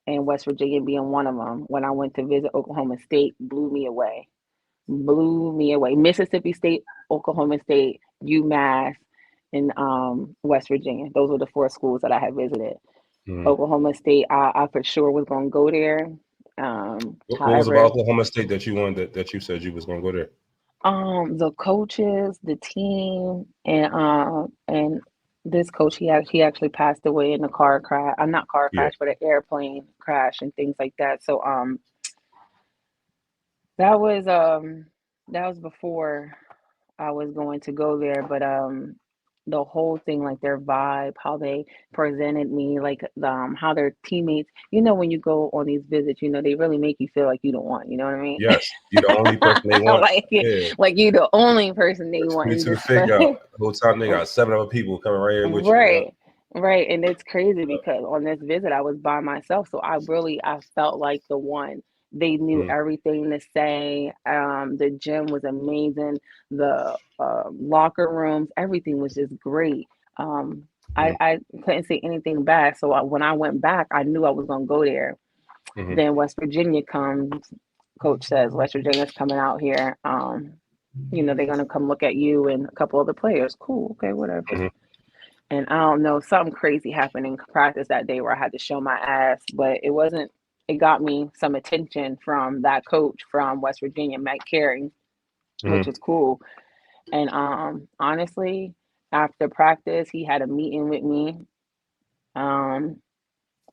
[SPEAKER 3] and West Virginia being one of them. When I went to visit Oklahoma State, blew me away. Blew me away. Mississippi State, Oklahoma State, UMass, and West Virginia. Those were the four schools that I had visited. Oklahoma State, I for sure was going to go there.
[SPEAKER 2] What was about
[SPEAKER 3] However,
[SPEAKER 2] Oklahoma State that you wanted that you said you was going to go there?
[SPEAKER 3] the coaches, the team, and this coach, he actually passed away in a car crash. Not car
[SPEAKER 2] Yeah.
[SPEAKER 3] crash, but an airplane crash and things like that. So that was before I was going to go there, but the whole thing, like their vibe, how they presented me, like how their teammates, when you go on these visits, they really make you feel like you don't want, you know what I mean?
[SPEAKER 2] Yes, you're the only person they want.
[SPEAKER 3] like
[SPEAKER 2] Yeah.
[SPEAKER 3] like you the only person they want.
[SPEAKER 2] 22 figure out. The whole time they got 7 other people coming right here with you.
[SPEAKER 3] Right. Right. And it's crazy because on this visit I was by myself. So I felt like the one. They knew everything to say. The gym was amazing. The locker rooms, everything was just great. I couldn't say anything bad. So when I went back, I knew I was going to go there. Then West Virginia comes. Coach says West Virginia's coming out here. They're going to come look at you and a couple other players. Cool. Okay, whatever. And I don't know, something crazy happened in practice that day where I had to show my ass, but it got me some attention from that coach from West Virginia, Mike Carey, which was cool. And honestly, after practice, he had a meeting with me.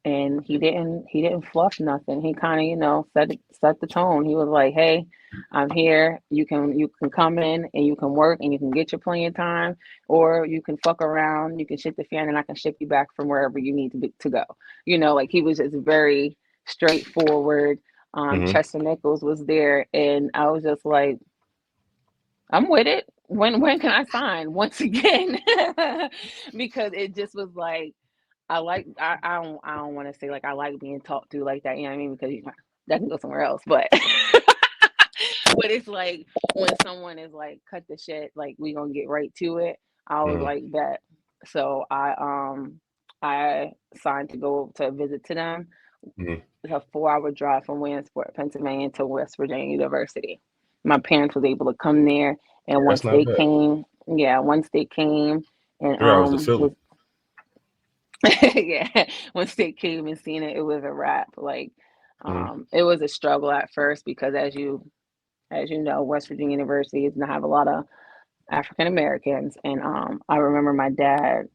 [SPEAKER 3] And he didn't fluff nothing. He kind of, set the tone. He was like, "Hey, I'm here. You can come in and you can work and you can get your playing time, or you can fuck around. You can shit the fan and I can ship you back from wherever you need to go." Like he was just very straightforward. Chester Nichols was there, and I was just like, "I'm with it. When can I sign once again?" Because it just was like. I don't want to say like I like being talked to like that, you know what I mean? Because that can go somewhere else, but but it's like when someone is like, cut the shit, like we gonna get right to it. I was like that. So I signed to go to visit to them. It's a 4-hour drive from Williamsport, Pennsylvania to West Virginia University. My parents was able to come there, and once they came, and
[SPEAKER 2] 3 hours to Philly.
[SPEAKER 3] yeah, once they came and seen it, it was a wrap. Like, it was a struggle at first because, as you know, West Virginia University is gonna have a lot of African Americans, and I remember my dad.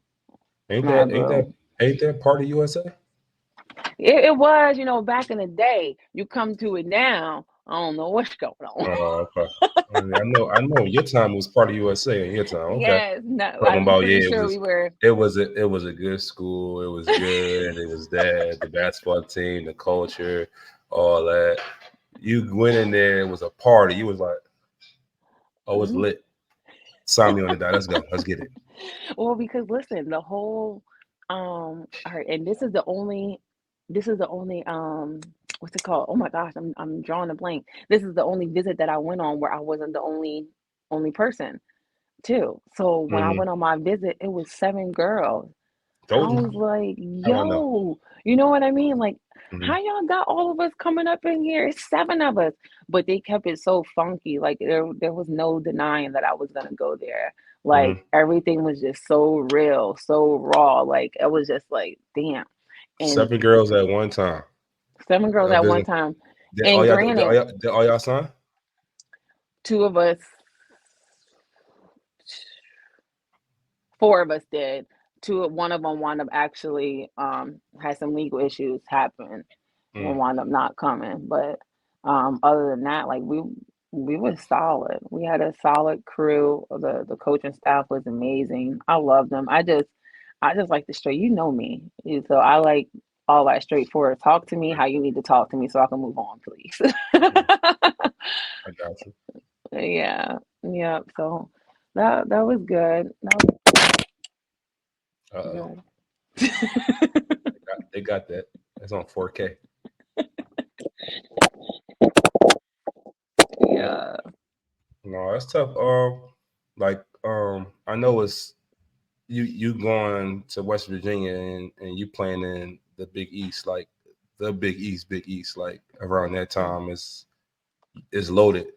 [SPEAKER 2] Ain't that part of USA?
[SPEAKER 3] It was, back in the day. You come to it now, I don't know what's going on.
[SPEAKER 2] Oh, okay. I know. Your time was part of USA. In your time, okay.
[SPEAKER 3] Yes, no,
[SPEAKER 2] I'm pretty
[SPEAKER 3] sure we were.
[SPEAKER 2] It was a good school. It was good. It was that the basketball team, the culture, all that. You went in there. It was a party. You was like, oh, it's lit. Sign me on the dot. Let's go. Let's get it.
[SPEAKER 3] Well, because listen, the whole all right, and this is the only what's it called? Oh my gosh, I'm drawing a blank. This is the only visit that I went on where I wasn't the only person too. So when I went on my visit, it was 7 girls. I was like, yo, you know what I mean? Like, how y'all got all of us coming up in here? It's 7 of us. But they kept it so funky. Like there was no denying that I was gonna go there. Like everything was just so real, so raw. Like it was just like, damn. And
[SPEAKER 2] 7 girls at one time.
[SPEAKER 3] 7 girls at one time. And
[SPEAKER 2] did all y'all sign?
[SPEAKER 3] 2 of us, 4 of us did. One of them wound up actually had some legal issues happen and wound up not coming. But other than that, like we were solid. We had a solid crew. The coaching staff was amazing. I loved them. I just like the straight. You know me, so I like all that straightforward. Talk to me how you need to talk to me, so I can move on, please.
[SPEAKER 2] I got you.
[SPEAKER 3] Yeah. So that was good.
[SPEAKER 2] They got that. It's on 4K. Yep.
[SPEAKER 3] Yeah.
[SPEAKER 2] No, that's tough. I know it's you going to West Virginia and you playing in the Big East, like the Big East, like around that time is loaded,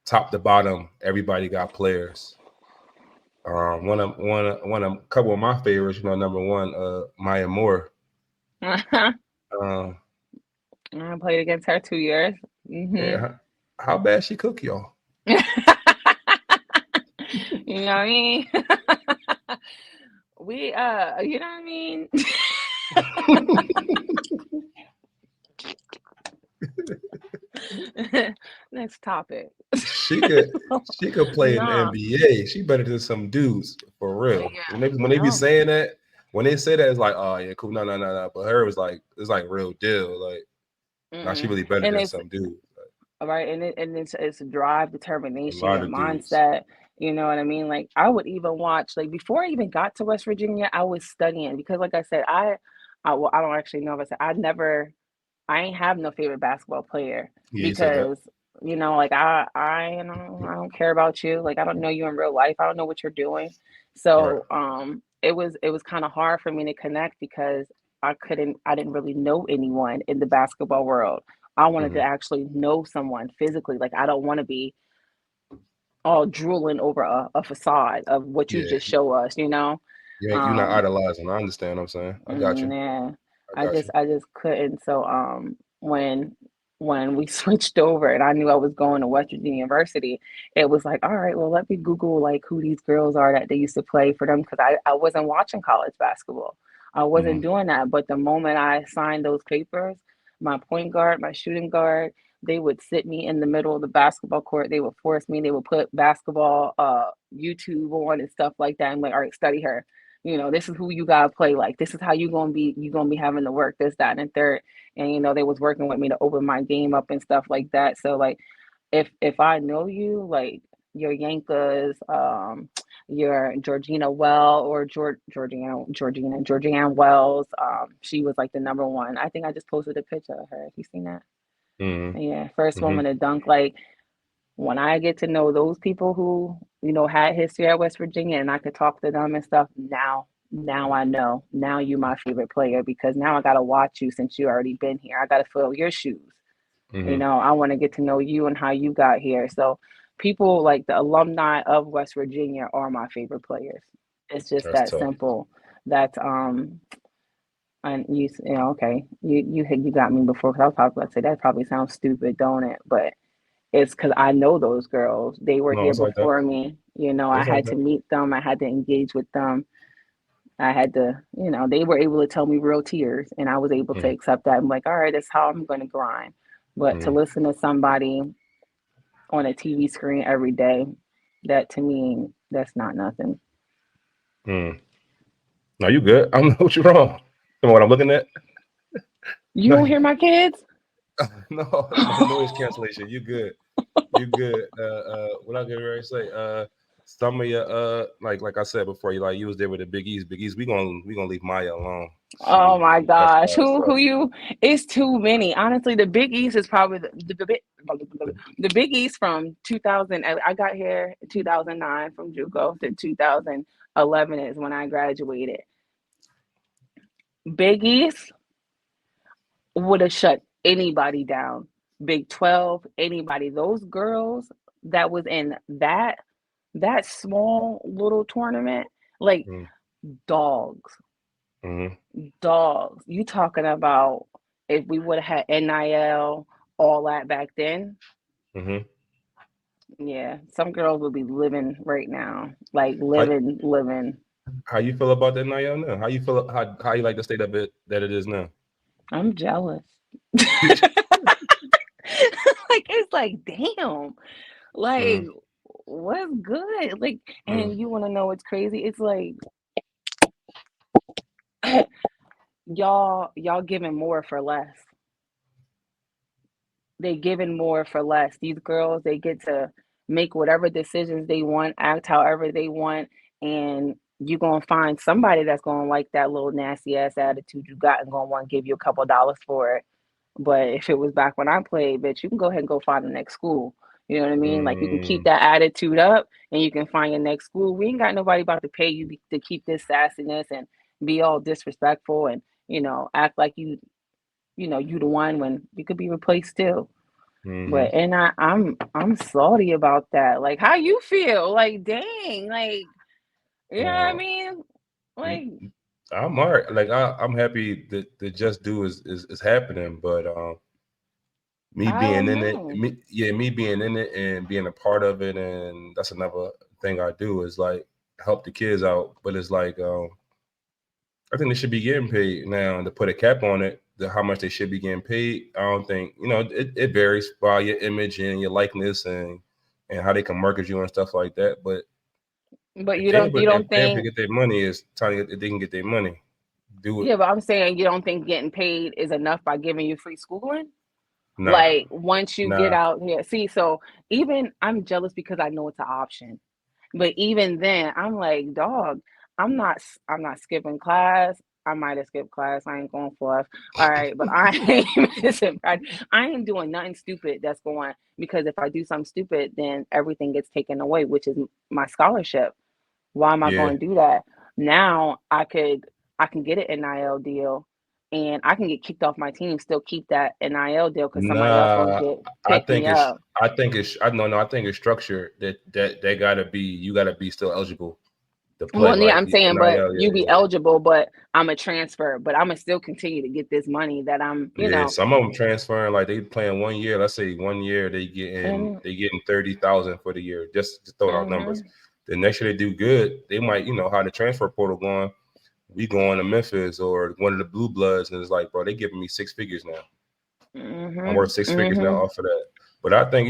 [SPEAKER 2] top to bottom. Everybody got players. One of a couple of my favorites, number one, Maya Moore. Um,
[SPEAKER 3] I played against her 2 years.
[SPEAKER 2] yeah, how bad she cook y'all?
[SPEAKER 3] You know what I mean? You know what I mean? Next topic.
[SPEAKER 2] She could play in the
[SPEAKER 3] No.
[SPEAKER 2] NBA. She better than some dudes for real.
[SPEAKER 3] Yeah.
[SPEAKER 2] When they be
[SPEAKER 3] No.
[SPEAKER 2] saying that, when they say that, it's like, oh yeah, cool. No, no, no, no. But her was like, it's like real deal. Like, now she
[SPEAKER 3] Mm-mm.
[SPEAKER 2] really better
[SPEAKER 3] And
[SPEAKER 2] than
[SPEAKER 3] it's
[SPEAKER 2] some dude. Like,
[SPEAKER 3] right, and it's drive,
[SPEAKER 2] a
[SPEAKER 3] determination,
[SPEAKER 2] lot
[SPEAKER 3] your
[SPEAKER 2] of dudes.
[SPEAKER 3] mindset. You know what I mean? Like I would even watch like before I even got to West Virginia, I was studying because, like I said, well, I don't actually know if I said I ain't have no favorite basketball player
[SPEAKER 2] Yeah, you said that.
[SPEAKER 3] because like I don't care about you. Like I don't know you in real life. I don't know what you're doing.
[SPEAKER 2] Right.
[SPEAKER 3] So it was kind of hard for me to connect because I didn't really know anyone in the basketball world. I wanted to
[SPEAKER 2] Hmm.
[SPEAKER 3] actually know someone physically. Like I don't want to be all drooling over a facade of what you
[SPEAKER 2] Yeah.
[SPEAKER 3] just show us.
[SPEAKER 2] You're not
[SPEAKER 3] Um,
[SPEAKER 2] idolizing. I understand what I'm saying. I got you.
[SPEAKER 3] Yeah,
[SPEAKER 2] I
[SPEAKER 3] I
[SPEAKER 2] got
[SPEAKER 3] just
[SPEAKER 2] you.
[SPEAKER 3] I just couldn't. So when we switched over and I knew I was going to West Virginia University, it was like, all right, well let me Google like who these girls are that they used to play for them because I wasn't watching college basketball. I wasn't
[SPEAKER 2] Hmm.
[SPEAKER 3] doing that. But the moment I signed those papers, my point guard, my shooting guard, they would sit me in the middle of the basketball court. They would force me. They would put basketball YouTube on and stuff like that. I'm like, all right, study her. This is who you gotta play like. This is how you gonna be having to work this, that, and third. And they was working with me to open my game up and stuff like that. So like if I know you, like your Yankas, your Georgina Well or Georgiana Wells, she was like the number one. I think I just posted a picture of her. Have you seen that?
[SPEAKER 2] Hmm.
[SPEAKER 3] Yeah, first
[SPEAKER 2] Hmm.
[SPEAKER 3] woman to dunk. Like when I get to know those people who, had history at West Virginia and I could talk to them and stuff, now I know. Now you my favorite player because now I gotta watch you since you already been here. I gotta fill your shoes.
[SPEAKER 2] Hmm.
[SPEAKER 3] I want to get to know you and how you got here. So people like the alumni of West Virginia are my favorite players. It's just
[SPEAKER 2] That's
[SPEAKER 3] that
[SPEAKER 2] tough.
[SPEAKER 3] simple. That's and okay, you got me before because I was probably about to say that probably sounds stupid, don't it? But it's because I know those girls. They were
[SPEAKER 2] No,
[SPEAKER 3] here
[SPEAKER 2] it's like that.
[SPEAKER 3] before me. I
[SPEAKER 2] It's like
[SPEAKER 3] had to
[SPEAKER 2] that.
[SPEAKER 3] meet them. I had to engage with them. I had to, they were able to tell me real tears, and I was able to
[SPEAKER 2] Hmm.
[SPEAKER 3] accept that. I'm like, all right, that's how I'm going to grind. But to
[SPEAKER 2] Hmm.
[SPEAKER 3] listen to somebody on a TV screen every day, that to me, that's not nothing.
[SPEAKER 2] Hmm. No, you good. I don't know what you're wrong. You know what I'm looking at?
[SPEAKER 3] You
[SPEAKER 2] No,
[SPEAKER 3] don't hear my kids?
[SPEAKER 2] no, no noise cancellation. You good. You good. What I get ready to say, some of your like I said before, you was there with the Big East. Big East, we gonna leave Maya alone.
[SPEAKER 3] Oh
[SPEAKER 2] She
[SPEAKER 3] my gosh,
[SPEAKER 2] specialized
[SPEAKER 3] who
[SPEAKER 2] stuff.
[SPEAKER 3] you? It's too many. Honestly, the Big East is probably
[SPEAKER 2] The,
[SPEAKER 3] the Big East from 2000. I got here in 2009 from JUCO to 2011 is when I graduated. Big East would have shut anybody down. Big 12, anybody. Those girls that was in that small little tournament, like
[SPEAKER 2] mm,
[SPEAKER 3] dogs,
[SPEAKER 2] mm,
[SPEAKER 3] dogs. You talking about if we would have had NIL, all that back then?
[SPEAKER 2] mm-hmm.
[SPEAKER 3] Yeah, some girls would be living right now, like
[SPEAKER 2] How
[SPEAKER 3] living, living.
[SPEAKER 2] how you feel about that now? How you feel? How you like the state of it that it is now?
[SPEAKER 3] I'm jealous. Like it's like damn, like
[SPEAKER 2] Mm,
[SPEAKER 3] what's good? Like,
[SPEAKER 2] mm,
[SPEAKER 3] and you want to know what's crazy? It's like y'all giving more for less. They giving more for less. These girls, they get to make whatever decisions they want, act however they want, and you're gonna find somebody that's gonna like that little nasty ass attitude you got and gonna want to give you a couple dollars for it. But if it was back when I played, bitch, you can go ahead and go find the next school. You know what I mean? Like you can keep
[SPEAKER 2] Mm,
[SPEAKER 3] that attitude up and you can find your next school. We ain't got nobody about to pay you to keep this sassiness and be all disrespectful and, act like you the one when you could be replaced too.
[SPEAKER 2] mm-hmm.
[SPEAKER 3] But and I'm salty about that. Like how you feel? Like dang, like you know what I
[SPEAKER 2] Now,
[SPEAKER 3] mean?
[SPEAKER 2] mm,
[SPEAKER 3] Like
[SPEAKER 2] I'm all right. Like I'm happy that the just do is happening, but me
[SPEAKER 3] I
[SPEAKER 2] being
[SPEAKER 3] don't
[SPEAKER 2] in it,
[SPEAKER 3] know.
[SPEAKER 2] me being in it and being a part of it, and that's another thing I do is like help the kids out. But it's like I think they should be getting paid now. And to put a cap on it, how much they should be getting paid, I don't think it varies by your image and your likeness and how they can market you and stuff like that. But
[SPEAKER 3] But
[SPEAKER 2] if they able,
[SPEAKER 3] you
[SPEAKER 2] if
[SPEAKER 3] don't
[SPEAKER 2] they able to
[SPEAKER 3] think
[SPEAKER 2] get their money, it's time if they can get their money, do it.
[SPEAKER 3] yeah, but I'm saying you don't think getting paid is enough by giving you free schooling?
[SPEAKER 2] Nah,
[SPEAKER 3] Like once you get
[SPEAKER 2] nah,
[SPEAKER 3] out here, see, so even I'm jealous because I know it's an option. But even then, I'm like, dog, I'm not skipping class. I might have skipped class. I ain't going for it. All right, but I ain't missing I ain't doing nothing stupid that's going because if I do something stupid, then everything gets taken away, which is my scholarship. Why am I
[SPEAKER 2] yeah,
[SPEAKER 3] going to do that? Now I can get an NIL deal and I can get kicked off my team, still keep that NIL deal because somebody else gonna
[SPEAKER 2] nah.
[SPEAKER 3] get
[SPEAKER 2] I
[SPEAKER 3] pick
[SPEAKER 2] think
[SPEAKER 3] me
[SPEAKER 2] it's
[SPEAKER 3] up.
[SPEAKER 2] I think it's I no no I think it's structured that they gotta be you gotta be still eligible to play
[SPEAKER 3] Well, yeah,
[SPEAKER 2] like
[SPEAKER 3] I'm
[SPEAKER 2] the
[SPEAKER 3] saying, but
[SPEAKER 2] NIL.
[SPEAKER 3] you be eligible, but I'm a transfer, but I'm gonna still continue to get this money that
[SPEAKER 2] Yeah, some of them transferring like they playing 1 year. Let's say 1 year
[SPEAKER 3] and
[SPEAKER 2] they getting 30,000 for the year. Just throwing out numbers.
[SPEAKER 3] mhm,
[SPEAKER 2] The next year they do good, they might how the transfer portal going. We going to Memphis or one of the Blue Bloods, and it's like, bro, they giving me six figures now. I'm
[SPEAKER 3] mhm,
[SPEAKER 2] worth six figures now
[SPEAKER 3] mhm,
[SPEAKER 2] off of that. But I think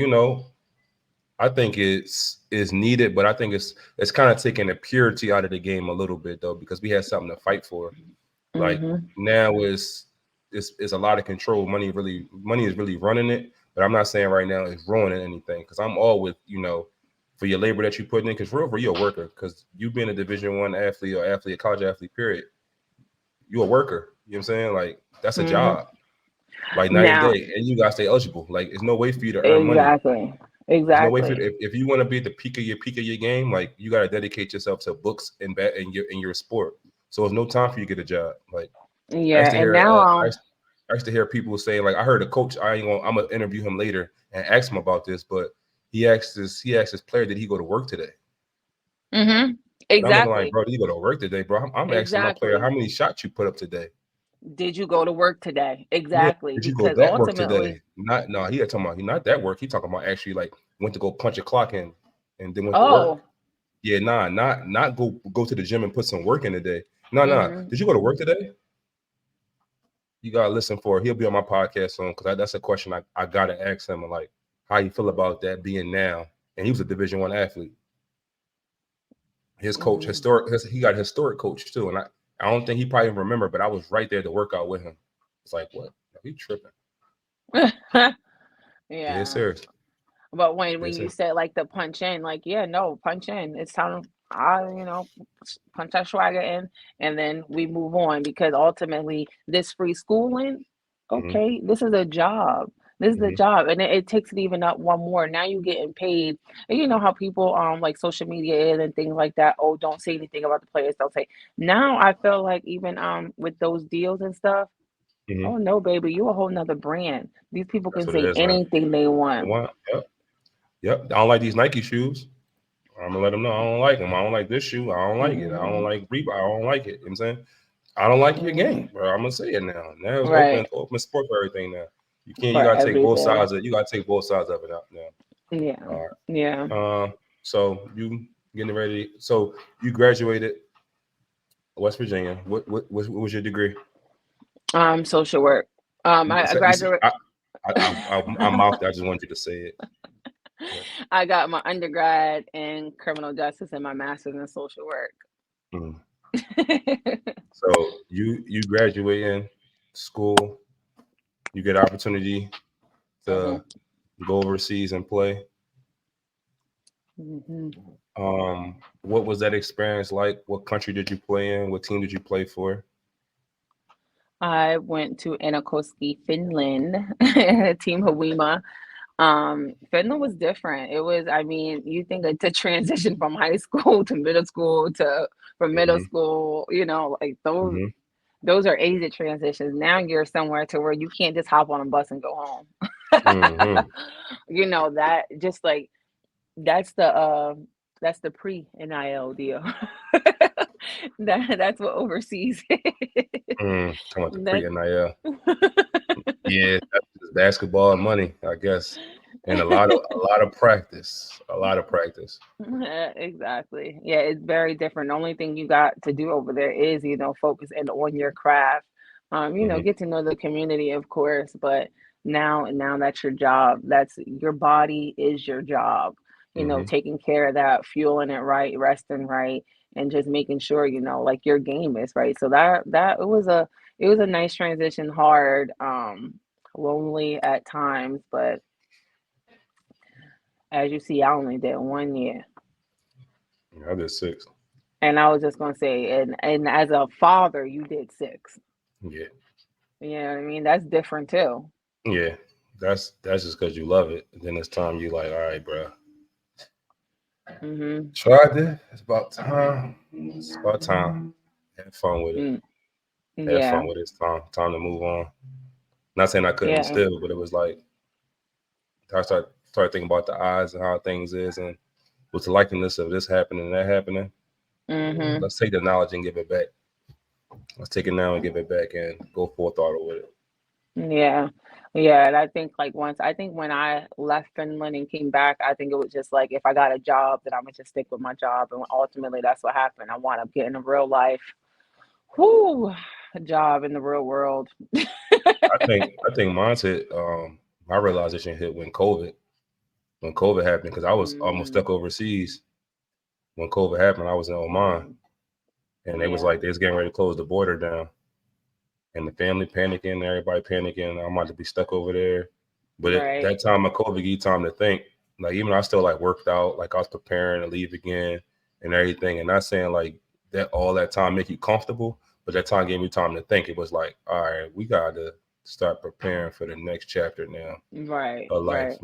[SPEAKER 2] I think it's needed, but I think it's kind of taking the purity out of the game a little bit though, because we had something to fight for. Like
[SPEAKER 3] mhm,
[SPEAKER 2] now is a lot of control. Money is really running it. But I'm not saying right now it's ruining anything because I'm all with for your labor that you put in. Because for you're a worker. Because you being a Division 1 athlete or athlete, a college athlete, period, you're a worker. You know what I'm saying? Like that's a
[SPEAKER 3] mhm.
[SPEAKER 2] job, like night and
[SPEAKER 3] Now,
[SPEAKER 2] day, and you gotta stay eligible. Like there's no way for you to earn money.
[SPEAKER 3] exactly,
[SPEAKER 2] There's no way for
[SPEAKER 3] exactly.
[SPEAKER 2] if you want to be at the peak of your game, like you gotta dedicate yourself to books and in your sport. So there's no time for you to get a job. Like I
[SPEAKER 3] Yeah,
[SPEAKER 2] used to
[SPEAKER 3] and
[SPEAKER 2] hear
[SPEAKER 3] now
[SPEAKER 2] I used to hear people saying like I heard a coach. I'm gonna interview him later and ask him about this, but he asked this player, did he go to work today?
[SPEAKER 3] mhm,
[SPEAKER 2] And I'm looking like,
[SPEAKER 3] exactly,
[SPEAKER 2] bro, did you go to work today, bro? I'm asking my player how
[SPEAKER 3] exactly.
[SPEAKER 2] many shots you put up today.
[SPEAKER 3] Did you go to work today?
[SPEAKER 2] Yeah,
[SPEAKER 3] Exactly,
[SPEAKER 2] did you go
[SPEAKER 3] because
[SPEAKER 2] that work
[SPEAKER 3] ultimately,
[SPEAKER 2] today? Not no, he had talking about he not that work. He talking about actually like went to go punch a clock in and then went to work.
[SPEAKER 3] oh,
[SPEAKER 2] Yeah, nah, not go to the gym and put some work in today. No, no.
[SPEAKER 3] mhm,
[SPEAKER 2] Did you go to work today? You gotta listen for it. He'll be on my podcast soon because that's a question I gotta ask him like how you feel about that being now. And he was a Division 1 athlete. His coach,
[SPEAKER 3] mhm.
[SPEAKER 2] he got a historic coach too. And I don't think he probably remember, but I was right there to work out with him. It's like what? He tripping. Yes,
[SPEAKER 3] Yeah.
[SPEAKER 2] sir.
[SPEAKER 3] But when
[SPEAKER 2] Yes,
[SPEAKER 3] you
[SPEAKER 2] sir.
[SPEAKER 3] said like the punch in, like, yeah, no, punch in. It's time punch that swagger in and then we move on because ultimately this free schooling,
[SPEAKER 2] Mm-hmm,
[SPEAKER 3] okay, this is a job. This is a
[SPEAKER 2] mm-hmm,
[SPEAKER 3] job. And it takes it even up one more. Now you getting paid. And you know how people like social media is and things like that. Oh, don't say anything about the players. Don't say. Now I feel like even with those deals and stuff,
[SPEAKER 2] mm-hmm.
[SPEAKER 3] oh no, baby, you a whole nother brand. These people
[SPEAKER 2] That's
[SPEAKER 3] can
[SPEAKER 2] what it
[SPEAKER 3] say
[SPEAKER 2] is now.
[SPEAKER 3] anything they want.
[SPEAKER 2] Yep. Yep. I don't like these Nike shoes. I'm gonna let them know I don't like them. I don't like this shoe. I don't like it. I don't
[SPEAKER 3] Mhm,
[SPEAKER 2] like Reebok. I don't like it. You know what I'm saying? I don't like your
[SPEAKER 3] mhm.
[SPEAKER 2] game, bro. I'm gonna say it now. Now it's
[SPEAKER 3] Right,
[SPEAKER 2] open sport for everything now. You
[SPEAKER 3] for
[SPEAKER 2] gotta take both
[SPEAKER 3] everything.
[SPEAKER 2] sides of you gotta take both sides of it out now.
[SPEAKER 3] Yeah,
[SPEAKER 2] All
[SPEAKER 3] yeah.
[SPEAKER 2] right. So you getting ready. So you graduated West Virginia. What was your degree?
[SPEAKER 3] Social work. I
[SPEAKER 2] You said
[SPEAKER 3] graduate.
[SPEAKER 2] I mouthed it. I just wanted you to say it. Yeah.
[SPEAKER 3] I got my undergrad in criminal justice and my master's in social work.
[SPEAKER 2] Mhm. So you graduating school, you get opportunity
[SPEAKER 3] Mhm.
[SPEAKER 2] to go overseas and play.
[SPEAKER 3] Hmm.
[SPEAKER 2] What was that experience like? What country did you play in? What team did you play for?
[SPEAKER 3] I went to Äänekoski, Finland, Team Hawima. Finland was different. It was, I mean, you think it's a transition from high school to middle school to from middle
[SPEAKER 2] Hmm.
[SPEAKER 3] school, like
[SPEAKER 2] Hmm.
[SPEAKER 3] those are easy transitions. Now you're somewhere to where you can't just hop on a bus and go home.
[SPEAKER 2] Hmm.
[SPEAKER 3] That just like that's the uh that's the pre-NIL deal. That's what overseas is.
[SPEAKER 2] Talking about the pre
[SPEAKER 3] That's
[SPEAKER 2] NIL. Yeah, that's just basketball and money, I guess, and a lot of practice, a lot of practice.
[SPEAKER 3] Exactly. Yeah, it's very different. The only thing you got to do over there is, focus and on your craft.
[SPEAKER 2] Hmm.
[SPEAKER 3] Get to know the community, of course, but now that's your job. That's your body is your job.
[SPEAKER 2] Hmm.
[SPEAKER 3] Taking care of that, fueling it right, resting right, and just making sure, like your game is right. So that it was a nice transition, hard, lonely at times, but as you see, I only did 1 year.
[SPEAKER 2] I did 6.
[SPEAKER 3] And I was just gonna say, and as a father, you did 6.
[SPEAKER 2] Yeah,
[SPEAKER 3] You know what I mean? That's different too.
[SPEAKER 2] yeah. That's just because you love it. And then it's time you like, all right, bro.
[SPEAKER 3] Hmm.
[SPEAKER 2] Tried it. It's about time. It's about time. Have fun with it.
[SPEAKER 3] Mm,
[SPEAKER 2] Have
[SPEAKER 3] yeah,
[SPEAKER 2] fun with it. It's time to move on. Not saying I couldn't
[SPEAKER 3] yeah.
[SPEAKER 2] still, but it was like I started thinking about the odds and how things is and what's the likeliness of this happening and that happening.
[SPEAKER 3] Hmm.
[SPEAKER 2] Let's take the knowledge and give it back. Let's take it now and give it back and go full throttle with it.
[SPEAKER 3] Yeah, yeah. And I think like I think when I left Finland and came back, I think it was just like if I got a job, then I'm gonna just stick with my job, and ultimately that's what happened. I wound up getting a real life, whoo, a job in the real world.
[SPEAKER 2] I think mine's hit. My realization hit when COVID happened because I was almost
[SPEAKER 3] Mm,
[SPEAKER 2] stuck overseas when COVID happened. I was in Oman and they was
[SPEAKER 3] yeah,
[SPEAKER 2] like they was getting ready to close the border down and the family panicking, everybody panicking. I'm about to be stuck over there. But
[SPEAKER 3] right,
[SPEAKER 2] that time of COVID gave you time to think. Like even though I still like worked out, like I was preparing to leave again and everything, and not saying like that all that time make you comfortable, but that time gave me time to think. It was like, all right, we gotta start preparing for the next chapter now
[SPEAKER 3] right,
[SPEAKER 2] of life
[SPEAKER 3] right.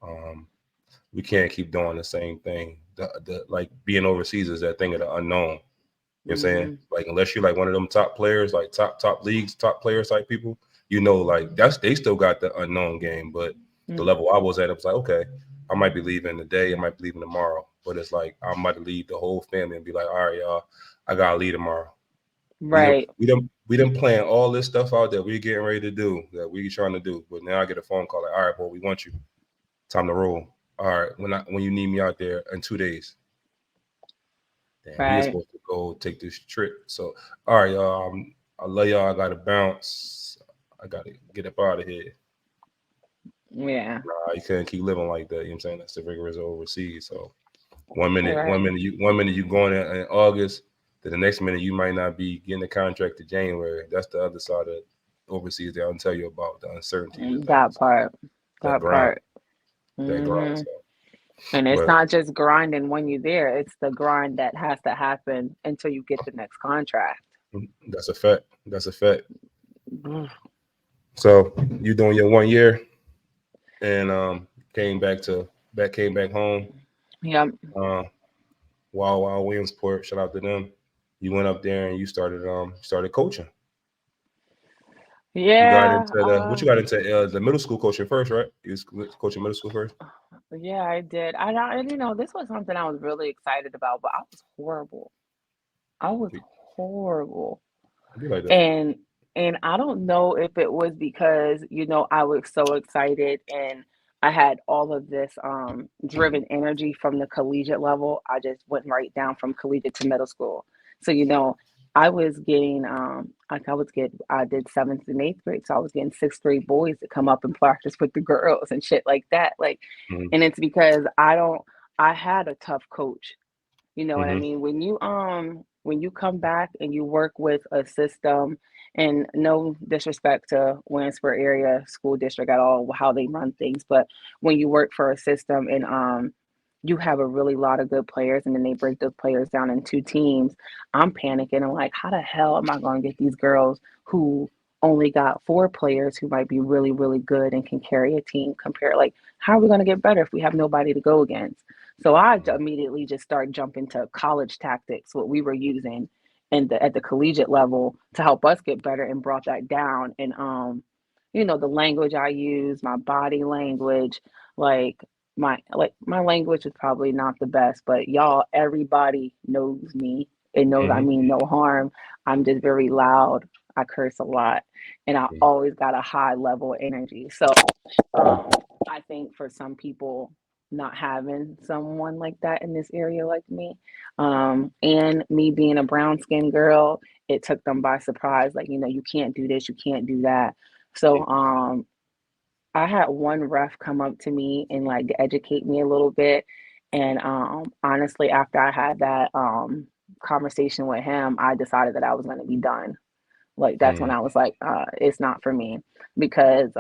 [SPEAKER 2] now. We can't keep doing the same thing. The like being overseas is that thing of the unknown. You know what I'm saying?
[SPEAKER 3] Hmm.
[SPEAKER 2] Like unless you're like one of them top players, like top leagues, top players type people, like that's they still got the unknown game. But the level I was at, it was like, okay, I might be leaving today, I might be leaving tomorrow. But it's like I might leave the whole family and be like, all right, y'all, I gotta leave tomorrow.
[SPEAKER 3] Right,
[SPEAKER 2] We done plan all this stuff out that we're getting ready to do, that we trying to do. But now I get a phone call like, all right, boy, we want you. Time to roll. All right, when you need me out there in 2 days. Damn, we were
[SPEAKER 3] right.
[SPEAKER 2] supposed to go take this trip. So, all right, y'all. I love y'all. I gotta bounce. I gotta get up out of here.
[SPEAKER 3] Yeah,
[SPEAKER 2] Nah, you can't keep living like that. You know what I'm saying? That's the rigorous overseas. So
[SPEAKER 3] right.
[SPEAKER 2] one minute you going in August, then the next minute you might not be getting the contract to January. That's the other side of overseas that I'll tell you about the uncertainty of
[SPEAKER 3] That
[SPEAKER 2] things,
[SPEAKER 3] part.
[SPEAKER 2] that
[SPEAKER 3] That
[SPEAKER 2] grind,
[SPEAKER 3] part.
[SPEAKER 2] that grind.
[SPEAKER 3] Hmm.
[SPEAKER 2] So,
[SPEAKER 3] And it's
[SPEAKER 2] but
[SPEAKER 3] not just grinding when you're there, it's the grind that has to happen until you get the next contract.
[SPEAKER 2] that's a fact. That's a fact.
[SPEAKER 3] Mm.
[SPEAKER 2] So you doing your 1 year and came back home.
[SPEAKER 3] Yep.
[SPEAKER 2] Uh, Wow Williamsport, shout out to them. You went up there and you started coaching. You got
[SPEAKER 3] Yeah.
[SPEAKER 2] into you got into the middle school coaching first, right? You was coaching middle school first.
[SPEAKER 3] Yeah, I did. And this was something I was really excited about, but I was horrible. I was
[SPEAKER 2] It
[SPEAKER 3] horrible.
[SPEAKER 2] be like that.
[SPEAKER 3] And and I don't know if it was because, I was so excited and I had all of this driven energy from the collegiate level. I just went right down from collegiate to middle school. So, I was getting like I did 7th and 8th grade. So I was getting 6th grade boys to come up and practice with the girls and shit like that. Like,
[SPEAKER 2] Hmm.
[SPEAKER 3] and it's because I had a tough coach. You know what I
[SPEAKER 2] Hmm.
[SPEAKER 3] mean? When you come back and you work with a system, and no disrespect to Williamsport area school district at all, how they run things, but when you work for a system and you have a really lot of good players and then they break those players down in two teams. I'm panicking and like, how the hell am I going to get these girls who only got four players who might be really, really good and can carry a team compare? Like, how are we going to get better if we have nobody to go against? So I immediately just started jumping to college tactics, what we were using at the collegiate level to help us get better, and brought that down. And the language I use, my body language, like my language is probably not the best, but y'all, everybody knows me and knows I
[SPEAKER 2] Mm-hmm.
[SPEAKER 3] mean no harm. I'm just very loud. I curse a lot, and I always got a high level of energy. So um, I think for some people, not having someone like that in this area like me, and me being a brown skinned girl, it took them by surprise. Like, you can't do this, you can't do that. So I had one ref come up to me and like educate me a little bit. And honestly, after I had that conversation with him, I decided that I was going to be done. Like, that's when
[SPEAKER 2] Mm.
[SPEAKER 3] I was like, it's not for me, because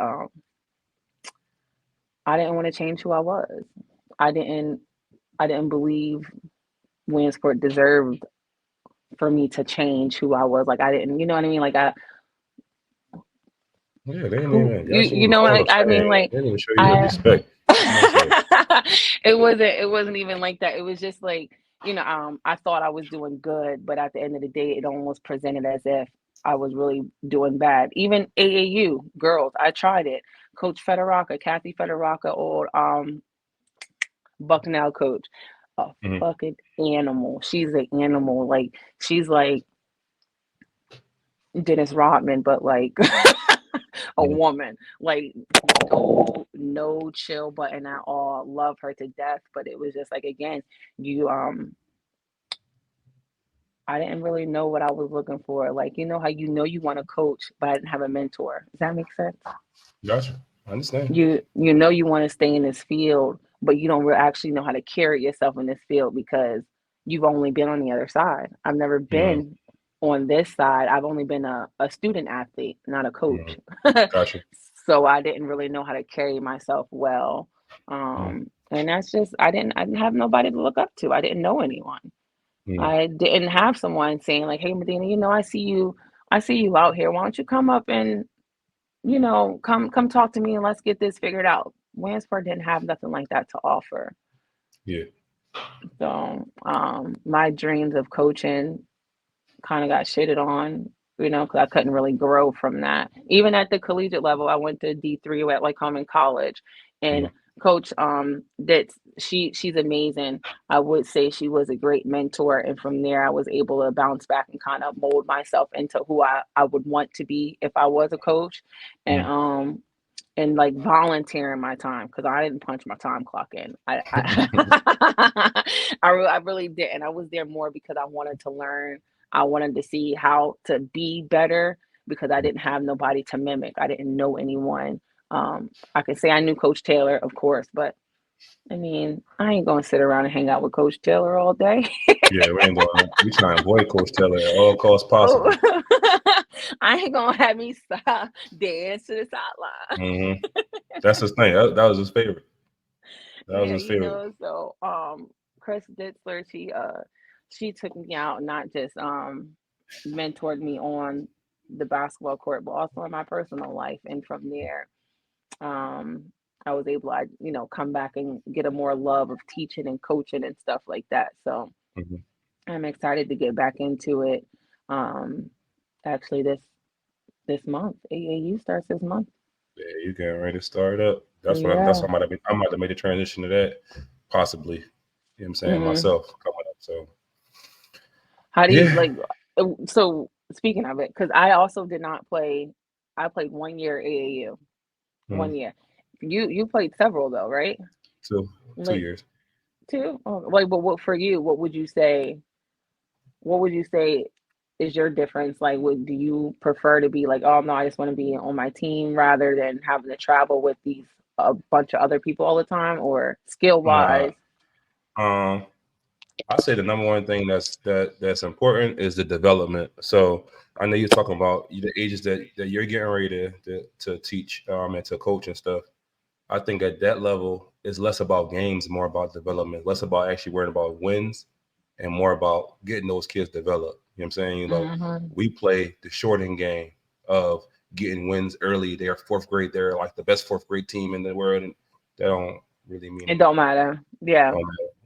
[SPEAKER 3] I didn't want to change who I was. I didn't I didn't believe Williamsport deserved for me to change who I was. Like, I didn't, you know what I mean? Like,
[SPEAKER 2] Yeah, they didn't
[SPEAKER 3] who
[SPEAKER 2] even
[SPEAKER 3] you
[SPEAKER 2] got you
[SPEAKER 3] you
[SPEAKER 2] in the
[SPEAKER 3] know
[SPEAKER 2] Hall
[SPEAKER 3] like
[SPEAKER 2] of
[SPEAKER 3] I
[SPEAKER 2] Fame.
[SPEAKER 3] mean like
[SPEAKER 2] They didn't even show you the
[SPEAKER 3] I
[SPEAKER 2] respect. You know what I'm saying?
[SPEAKER 3] it wasn't even like that. It was just like, I thought I was doing good, but at the end of the day it almost presented as if I was really doing bad. Even AAU girls, I tried it. Coach Federaka, Kathy Federaka, old Bucknell coach, a
[SPEAKER 2] Mm-hmm.
[SPEAKER 3] fucking animal. She's an animal. Like, she's like Dennis Rodman, but like a
[SPEAKER 2] Mm-hmm.
[SPEAKER 3] woman. Like, no chill button at all. Love her to death, but it was just like, again, you I didn't really know what I was looking for. Like, how you want to coach, but I didn't have a mentor. Does that make sense?
[SPEAKER 2] Gotcha. I understand.
[SPEAKER 3] You want to stay in this field, but you don't actually know how to carry yourself in this field because you've only been on the other side. I've never
[SPEAKER 2] Mm-hmm.
[SPEAKER 3] been on this side. I've only been a student athlete, not a
[SPEAKER 2] Mm-hmm.
[SPEAKER 3] coach.
[SPEAKER 2] Gotcha.
[SPEAKER 3] So I didn't really know how to carry myself well. And that's just, I didn't have nobody to look up to. I didn't know anyone.
[SPEAKER 2] Mm-hmm.
[SPEAKER 3] I didn't have someone saying like, "Hey, Medina, I see you out here. Why don't you come up and come talk to me and let's get this figured out." Williamsport didn't have nothing like that to offer.
[SPEAKER 2] Yeah.
[SPEAKER 3] So my dreams of coaching kind of got shitted on, because I couldn't really grow from that. Even at the collegiate level, I went to D3 at Lycoming College, and
[SPEAKER 2] Mm-hmm.
[SPEAKER 3] coach she's amazing. I would say she was a great mentor, and from there I was able to bounce back and kind of mold myself into who I would want to be if I was a coach. And like volunteering my time, because I didn't punch my time clock in. I really didn't. I was there more because I wanted to learn. I wanted to see how to be better because I didn't have nobody to mimic. I didn't know anyone. I could say I knew Coach Taylor, of course, but I mean, I ain't gonna sit around and hang out with Coach Taylor all day.
[SPEAKER 2] Yeah, we ain't going. We trying to avoid Coach Taylor at all costs
[SPEAKER 3] Oh,
[SPEAKER 2] possible.
[SPEAKER 3] I ain't gonna have me stop dance to the sideline.
[SPEAKER 2] Mm-hmm. That's his thing. That was his favorite. That was
[SPEAKER 3] Yeah,
[SPEAKER 2] his favorite.
[SPEAKER 3] so Chris Ditzler, she took me out, not just mentored me on the basketball court, but also in my personal life. And from there, I was able to, come back and get a more love of teaching and coaching and stuff like that. So
[SPEAKER 2] Mm-hmm.
[SPEAKER 3] I'm excited to get back into it. Um, Actually, this month, AAU starts this month.
[SPEAKER 2] Yeah, you getting ready to start up. That's
[SPEAKER 3] Yeah.
[SPEAKER 2] why I might have made the transition to that, possibly. You know what I'm saying?
[SPEAKER 3] hmm
[SPEAKER 2] Myself coming up. So
[SPEAKER 3] How do you
[SPEAKER 2] yeah.
[SPEAKER 3] like? So speaking of it, because I also did not play. I played 1 year AAU,
[SPEAKER 2] Mm-hmm.
[SPEAKER 3] 1 year. You played several though, right?
[SPEAKER 2] Two
[SPEAKER 3] Like
[SPEAKER 2] years.
[SPEAKER 3] two. Oh, like, but what for you? What would you say? What would you say is your difference? Like, do you prefer to be like, oh no, I just want to be on my team rather than having to travel with these a bunch of other people all the time, or skill
[SPEAKER 2] Nah.
[SPEAKER 3] wise?
[SPEAKER 2] I say the number one thing that's important is the development. So I know you're talking about the ages that you're getting ready to teach and to coach and stuff. I think at that level, it's less about games, more about development, less about actually worrying about wins, and more about getting those kids developed. You know what I'm saying?
[SPEAKER 3] Mhm.
[SPEAKER 2] We play the shorting game of getting wins early. They're fourth grade. They're like the best fourth grade team in the world, and that don't really mean
[SPEAKER 3] It
[SPEAKER 2] anything.
[SPEAKER 3] don't matter. Yeah.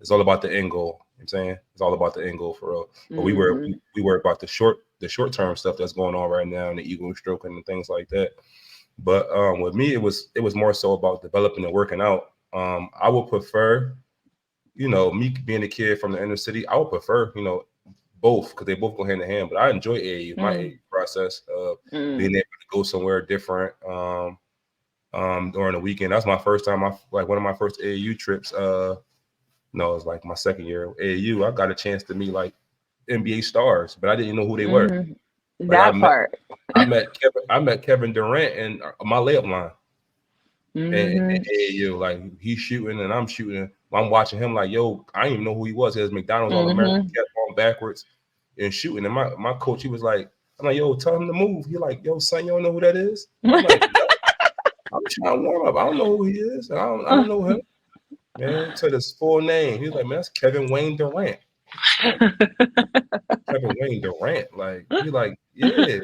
[SPEAKER 2] It's all about the end goal. You know what I'm saying it's all about the end goal for real. But
[SPEAKER 3] Mhm.
[SPEAKER 2] we worry about the short term stuff that's going on right now and the ego stroking and things like that. But with me, it was more so about developing and working out. I would prefer, me being a kid from the inner city, I would prefer, both because they both go hand in hand. But I enjoy AAU, my
[SPEAKER 3] Mm.
[SPEAKER 2] AAU process of being
[SPEAKER 3] Mm.
[SPEAKER 2] able to go somewhere different during the weekend. That's my first time. Like one of my first AAU trips. No, it was like my second year of AAU. I got a chance to meet like NBA stars, but I didn't know who they were.
[SPEAKER 3] Mhm.
[SPEAKER 2] Like
[SPEAKER 3] That part.
[SPEAKER 2] I met Kevin Durant in my layup line and
[SPEAKER 3] Mhm.
[SPEAKER 2] AAU. Like he's shooting and I'm shooting. I'm watching him like, yo, I didn't even know who he was. He has McDonald's All American,
[SPEAKER 3] Mhm.
[SPEAKER 2] kept on backwards and shooting. And my coach, he was like, I'm like, yo, tell him to move. He like, yo, son, you don't know who that is? I'm like, no, I'm trying to warm up. I don't know who he is. I don't know him. Man, to this full name. He's like, man, that's Kevin Wayne Durant. Like Kevin Wayne Durant. Like, he like, yeah,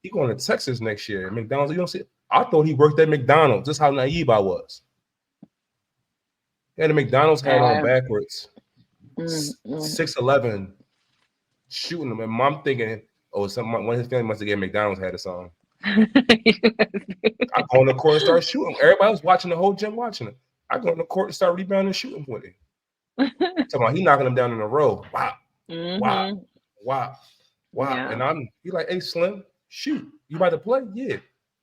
[SPEAKER 2] he going to Texas next year. McDonald's, you don't see. I thought he worked at McDonald's. Just how naive I was. He had a McDonald's hat on
[SPEAKER 3] Yeah.
[SPEAKER 2] backwards,
[SPEAKER 3] Mm.
[SPEAKER 2] 6'11", shooting him. And I'm thinking, oh, one of his family must have gave McDonald's hat or something. I go on the court and start shooting. Everybody was watching, the whole gym watching it. I go on the court and start rebounding and shooting with him. Talking about he knocking them down in a row. Wow, wow,
[SPEAKER 3] Mhm.
[SPEAKER 2] wow, wow.
[SPEAKER 3] Yeah.
[SPEAKER 2] And he like, hey, Slim, shoot. You about to play? Yeah.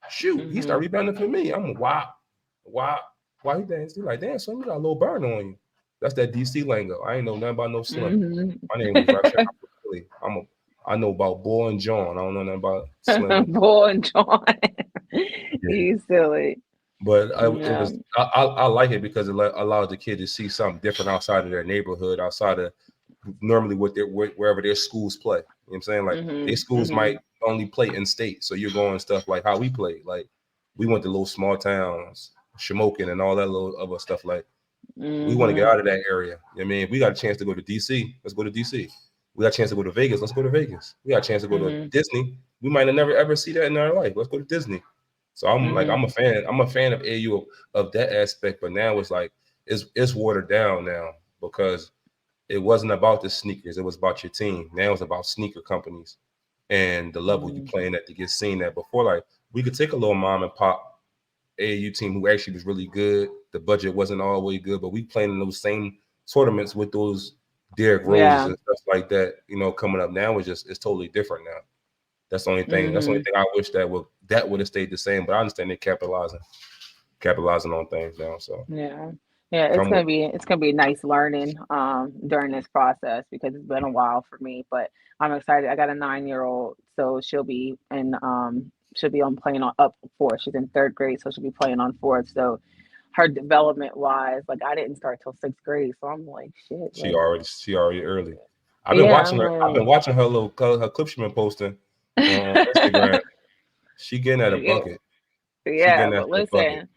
[SPEAKER 2] Shoot. He started
[SPEAKER 3] Mhm.
[SPEAKER 2] rebounding for me. I'm wow, wow. Why he dance? He like, damn, Slim, you got a little burn on you. That's that DC lingo. I ain't know nothing about no Slim.
[SPEAKER 3] Mhm.
[SPEAKER 2] My name was Rakshay. I know about Boy and John. I don't know nothing about Slim.
[SPEAKER 3] Boy and John.
[SPEAKER 2] Yeah.
[SPEAKER 3] You silly.
[SPEAKER 2] But it
[SPEAKER 3] Yeah.
[SPEAKER 2] was I like it because it allows the kid to see something different outside of their neighborhood, outside of normally wherever their schools play. You know what I'm saying? Like their
[SPEAKER 3] Mhm.
[SPEAKER 2] schools might
[SPEAKER 3] Mhm.
[SPEAKER 2] only play in state, so you're going stuff like how we played. Like we went to little small towns, Shamokin and all that little other stuff. Like we want to get
[SPEAKER 3] Mhm.
[SPEAKER 2] out of that area. You know what I mean, if we got a chance to go to DC, let's go to DC. We got a chance to go to Vegas, let's go to Vegas. We got a chance to go to
[SPEAKER 3] Mhm.
[SPEAKER 2] Disney. We might have never ever see that in our life. Let's go to Disney. So I'm like, I'm
[SPEAKER 3] Mhm.
[SPEAKER 2] a fan. I'm a fan of AU of that aspect. But now it's like it's watered down now because it wasn't about the sneakers. It was about your team. Now it's about sneaker companies and the level you
[SPEAKER 3] Mhm.
[SPEAKER 2] playing at to get seen at. Before, like we could take a little mom and pop AAU team who actually was really good. The budget wasn't always good, but we playing in those same tournaments with those Derrick Roses
[SPEAKER 3] Yeah.
[SPEAKER 2] and stuff like that. Coming up now it's totally different now. That's the only thing. That's the only
[SPEAKER 3] Mhm.
[SPEAKER 2] thing I wish that would have stayed the same. But I understand they're capitalizing on things now. So
[SPEAKER 3] Yeah. Yeah,
[SPEAKER 2] I'm with
[SPEAKER 3] it's gonna be nice learning during this process because it's been a while for me, but I'm excited. I got a 9-year-old, so she'll be on playing on up fourth. She's in third grade, so she'll be playing on fourth. So her development wise, like I didn't start till sixth grade, so I'm like shit, like
[SPEAKER 2] she already early. I've been
[SPEAKER 3] yeah,
[SPEAKER 2] watching
[SPEAKER 3] I'm
[SPEAKER 2] her. I've been
[SPEAKER 3] like
[SPEAKER 2] watching her clip she been posting on Instagram. She getting at a
[SPEAKER 3] yeah,
[SPEAKER 2] bucket. She
[SPEAKER 3] yeah,
[SPEAKER 2] getting
[SPEAKER 3] but
[SPEAKER 2] after a bucket.
[SPEAKER 3] listen.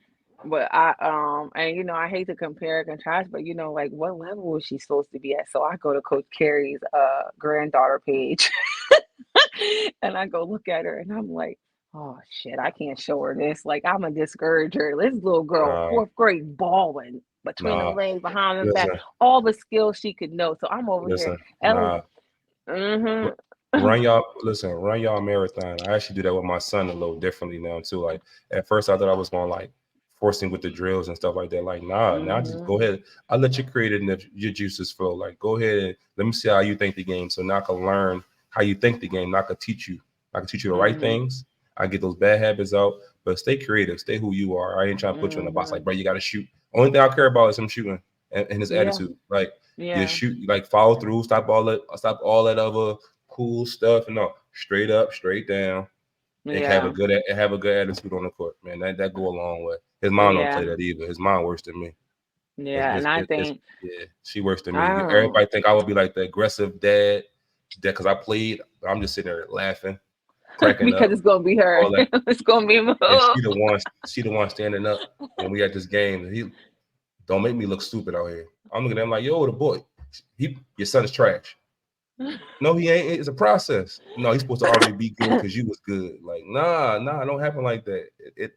[SPEAKER 3] But and I hate to compare and contrast, but like what level was she supposed to be at? So I go to Coach Carey's granddaughter page and I go look at her and I'm like, oh shit, I can't show her this. Like I'm a discourager. This little girl,
[SPEAKER 2] Nah,
[SPEAKER 3] fourth grade balling between the
[SPEAKER 2] nah.
[SPEAKER 3] legs, behind the back,
[SPEAKER 2] Listen,
[SPEAKER 3] all the skills she could know. So I'm over here.
[SPEAKER 2] listen. Nah.
[SPEAKER 3] Mm-hmm.
[SPEAKER 2] Run y'all marathon. I actually do that with my son a little differently now too. Like at first I thought I was going like forcing with the drills and stuff like that. Like, nah, now just
[SPEAKER 3] Mm-hmm.
[SPEAKER 2] go ahead. I let your creative your juices flow. Like go ahead and let me see how you think the game. So now I can learn how you think the game. Now I can teach you. I can teach you the right
[SPEAKER 3] Mm-hmm.
[SPEAKER 2] things. I get those bad habits out, but stay creative, stay who you are. I ain't trying to put you in a box
[SPEAKER 3] Mm-hmm.
[SPEAKER 2] like, bro, you gotta shoot. Only thing I care about is him shooting and his
[SPEAKER 3] Yeah.
[SPEAKER 2] attitude. Like you
[SPEAKER 3] Yeah.
[SPEAKER 2] shoot, like follow through, stop all that other cool stuff, and no, straight up, straight down, and
[SPEAKER 3] Yeah.
[SPEAKER 2] have a good attitude on the court, man. That go a long way. His mom don't
[SPEAKER 3] Yeah.
[SPEAKER 2] play that either. His mom worse than me.
[SPEAKER 3] Yeah. And I think
[SPEAKER 2] Yeah, she worse than
[SPEAKER 3] I
[SPEAKER 2] me.
[SPEAKER 3] don't know.
[SPEAKER 2] Everybody think I would be like the aggressive dad, because I played, but I'm just sitting there laughing. cracking
[SPEAKER 3] Because
[SPEAKER 2] up,
[SPEAKER 3] it's gonna be her.
[SPEAKER 2] all that.
[SPEAKER 3] It's gonna be
[SPEAKER 2] And she the one standing up when we at this game. And he don't make me look stupid out here. I'm looking at him like, yo, the boy, your son is trash. No, he ain't. It's a process. No, he's supposed to already be good because you was good. Like, nah, it don't happen like that. It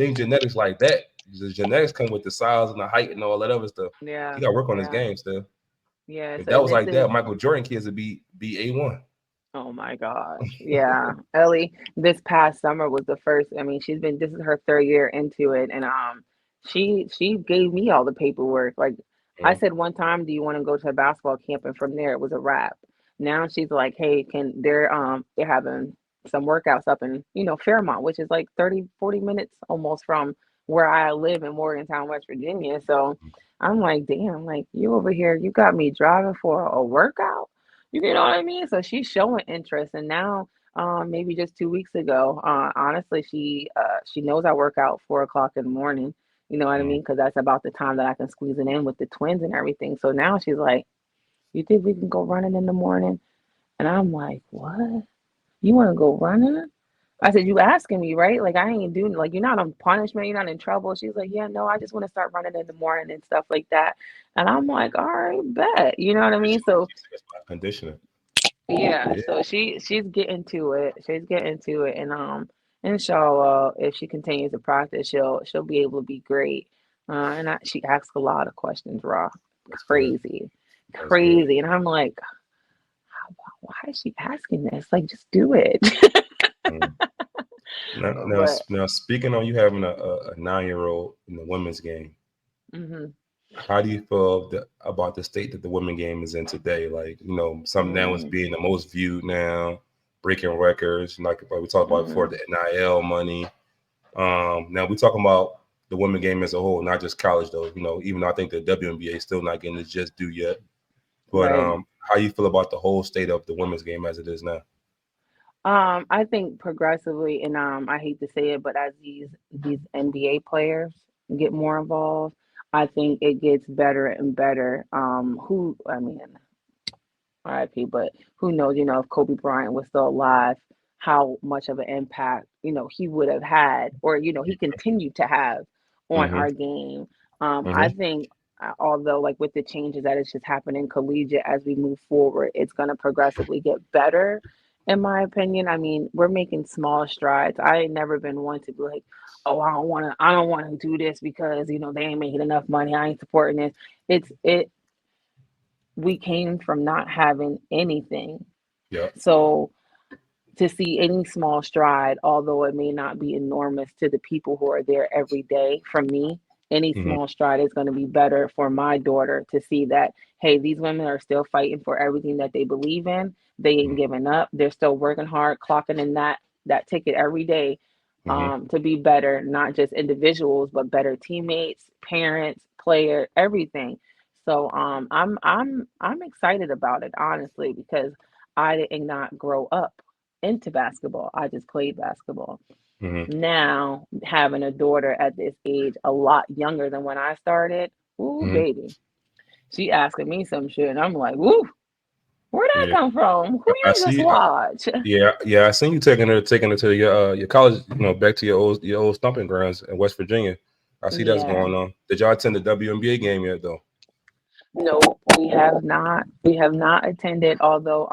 [SPEAKER 2] ain't genetics like that. The genetics come with the size and the height and all that other stuff.
[SPEAKER 3] Yeah,
[SPEAKER 2] He got to work on his
[SPEAKER 3] yeah,
[SPEAKER 2] game still.
[SPEAKER 3] yeah.
[SPEAKER 2] If
[SPEAKER 3] So,
[SPEAKER 2] that
[SPEAKER 3] and
[SPEAKER 2] was
[SPEAKER 3] this
[SPEAKER 2] like
[SPEAKER 3] is,
[SPEAKER 2] that, Michael Jordan kids would be A1.
[SPEAKER 3] oh my gosh. Yeah. Ellie, this past summer was the first. I mean, this is her third year into it. And she gave me all the paperwork. Like I
[SPEAKER 2] Mm-hmm.
[SPEAKER 3] said one time, do you want to go to a basketball camp? And from there it was a wrap. Now she's like, hey, they're having some workouts up in, Fairmont, which is like 30-40 minutes almost from where I live in Morgantown, West Virginia. So I'm like, damn, like you over here, you got me driving for a workout. You know what I mean? So she's showing interest, and now, maybe just 2 weeks ago, honestly, she knows I work out 4 o'clock in the morning. You know what I
[SPEAKER 2] Mm-hmm.
[SPEAKER 3] mean? Because that's about the time that I can squeeze it in with the twins and everything. So now she's like, "You think we can go running in the morning?" And I'm like, "What? You want to go running?" I said, "You asking me, right? Like I ain't doing like you're not on punishment, you're not in trouble." She's like, "Yeah, no, I just want to start running in the morning and stuff like that." And I'm like, "All right, bet." You know what I mean? So
[SPEAKER 2] It's my conditioner.
[SPEAKER 3] yeah,
[SPEAKER 2] Yeah.
[SPEAKER 3] so she's getting to it. She's getting to it, and inshallah, if she continues to practice, she'll be able to be great. She asks a lot of questions, raw,
[SPEAKER 2] That's good.
[SPEAKER 3] crazy,
[SPEAKER 2] That's good.
[SPEAKER 3] crazy, and I'm like, why is she asking this? Like, just do it.
[SPEAKER 2] Mm. Now, now,
[SPEAKER 3] But
[SPEAKER 2] now, speaking on you having a 9-year-old in the women's game,
[SPEAKER 3] mhm,
[SPEAKER 2] how do you feel about the state that the women game is in today? Like, something now is
[SPEAKER 3] mm,
[SPEAKER 2] being the most viewed now, breaking records, like we talked about before,
[SPEAKER 3] mm,
[SPEAKER 2] the NIL money. Now we talking about the women game as a whole, not just college though. Even though I think the WNBA is still not getting its just due yet. But
[SPEAKER 3] right.
[SPEAKER 2] how you feel about the whole state of the women's game as it is now?
[SPEAKER 3] I think progressively, and I hate to say it, but as these NBA players get more involved, I think it gets better and better. Who I mean, RIP, but who knows? If Kobe Bryant was still alive, how much of an impact he would have had, or he continued to have on
[SPEAKER 2] Mm-hmm.
[SPEAKER 3] our game. I
[SPEAKER 2] Mm-hmm.
[SPEAKER 3] think, although like with the changes that it's just happening collegiate as we move forward, it's going to progressively get better. In my opinion, I mean, we're making small strides. I ain't never been one to be like, oh, I don't want to do this because they ain't making enough money. I ain't supporting this. It We came from not having anything.
[SPEAKER 2] Yep.
[SPEAKER 3] So to see any small stride, although it may not be enormous to the people who are there every day, from me, any
[SPEAKER 2] Mm-hmm.
[SPEAKER 3] small stride is going to be better for my daughter to see that, hey, these women are still fighting for everything that they believe in. They ain't giving up. They're still working hard, clocking in that ticket every day,
[SPEAKER 2] Mm-hmm.
[SPEAKER 3] to be better, not just individuals, but better teammates, parents, player, everything. So I'm excited about it, honestly, because I did not grow up into basketball. I just played basketball.
[SPEAKER 2] Mm-hmm.
[SPEAKER 3] Now, having a daughter at this age, a lot younger than when I started, ooh,
[SPEAKER 2] Mm-hmm.
[SPEAKER 3] baby, she asking me some shit, and I'm like, ooh, where'd that
[SPEAKER 2] Yeah.
[SPEAKER 3] come from? Who
[SPEAKER 2] I
[SPEAKER 3] you just
[SPEAKER 2] see.
[SPEAKER 3] watch?
[SPEAKER 2] Yeah. I seen you taking her to your college, back to your old stomping grounds in West Virginia. I see that's
[SPEAKER 3] Yeah.
[SPEAKER 2] going on. Did y'all attend the WNBA game yet though?
[SPEAKER 3] No, we have not. We have not attended, although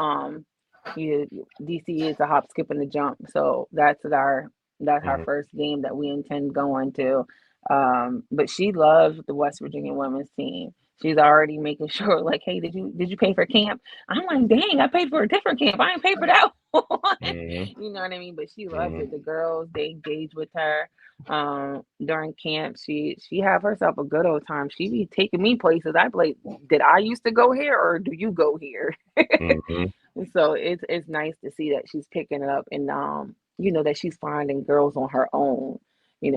[SPEAKER 3] DC is a hop, skip, and a jump. So that's our
[SPEAKER 2] Mm-hmm.
[SPEAKER 3] first game that we intend going to. But she loves the West Virginia women's team. She's already making sure, like, hey, did you pay for camp? I'm like, dang, I paid for a different camp. I ain't paid for that one.
[SPEAKER 2] Mm-hmm.
[SPEAKER 3] You know what I mean? But she loves
[SPEAKER 2] Mm-hmm.
[SPEAKER 3] it. The girls, they engage with her during camp. She have herself a good old time. She be taking me places. I be like, did I used to go here or do you go here?
[SPEAKER 2] Mm-hmm.
[SPEAKER 3] So it's nice to see that she's picking it up, and that she's finding girls on her own.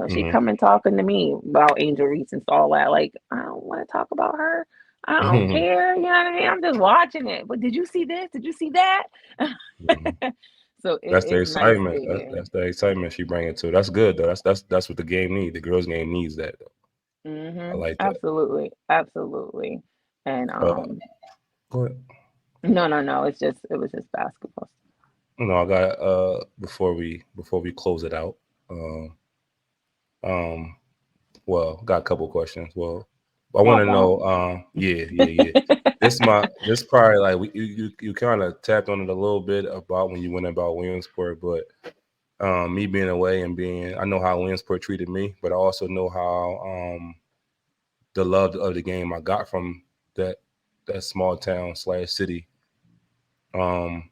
[SPEAKER 3] She
[SPEAKER 2] Mm-hmm.
[SPEAKER 3] come and talking to me about Angel Reese and all that. Like, I don't want to talk about her. I don't
[SPEAKER 2] Mm-hmm.
[SPEAKER 3] care. You know what I mean? I'm just watching it. But did you see this? Did you see that?
[SPEAKER 2] Mm-hmm.
[SPEAKER 3] So
[SPEAKER 2] That's the
[SPEAKER 3] it's nice to
[SPEAKER 2] excitement. That's,
[SPEAKER 3] hear.
[SPEAKER 2] that's the excitement she bringing to. That's good though. That's what the game needs. The girls' game needs that. Though. I like that.
[SPEAKER 3] Absolutely, absolutely. And
[SPEAKER 2] Go ahead.
[SPEAKER 3] no, no, no. It was just basketball.
[SPEAKER 2] I got before we close it out. Um, well, got a couple questions. Well, I want
[SPEAKER 3] Womp
[SPEAKER 2] to
[SPEAKER 3] womp.
[SPEAKER 2] know. Yeah. This probably like you kind of tapped on it a little bit about when you went about Williamsport, but me being away and I know how Williamsport treated me, but I also know how the love of the game I got from that small town slash city. Um,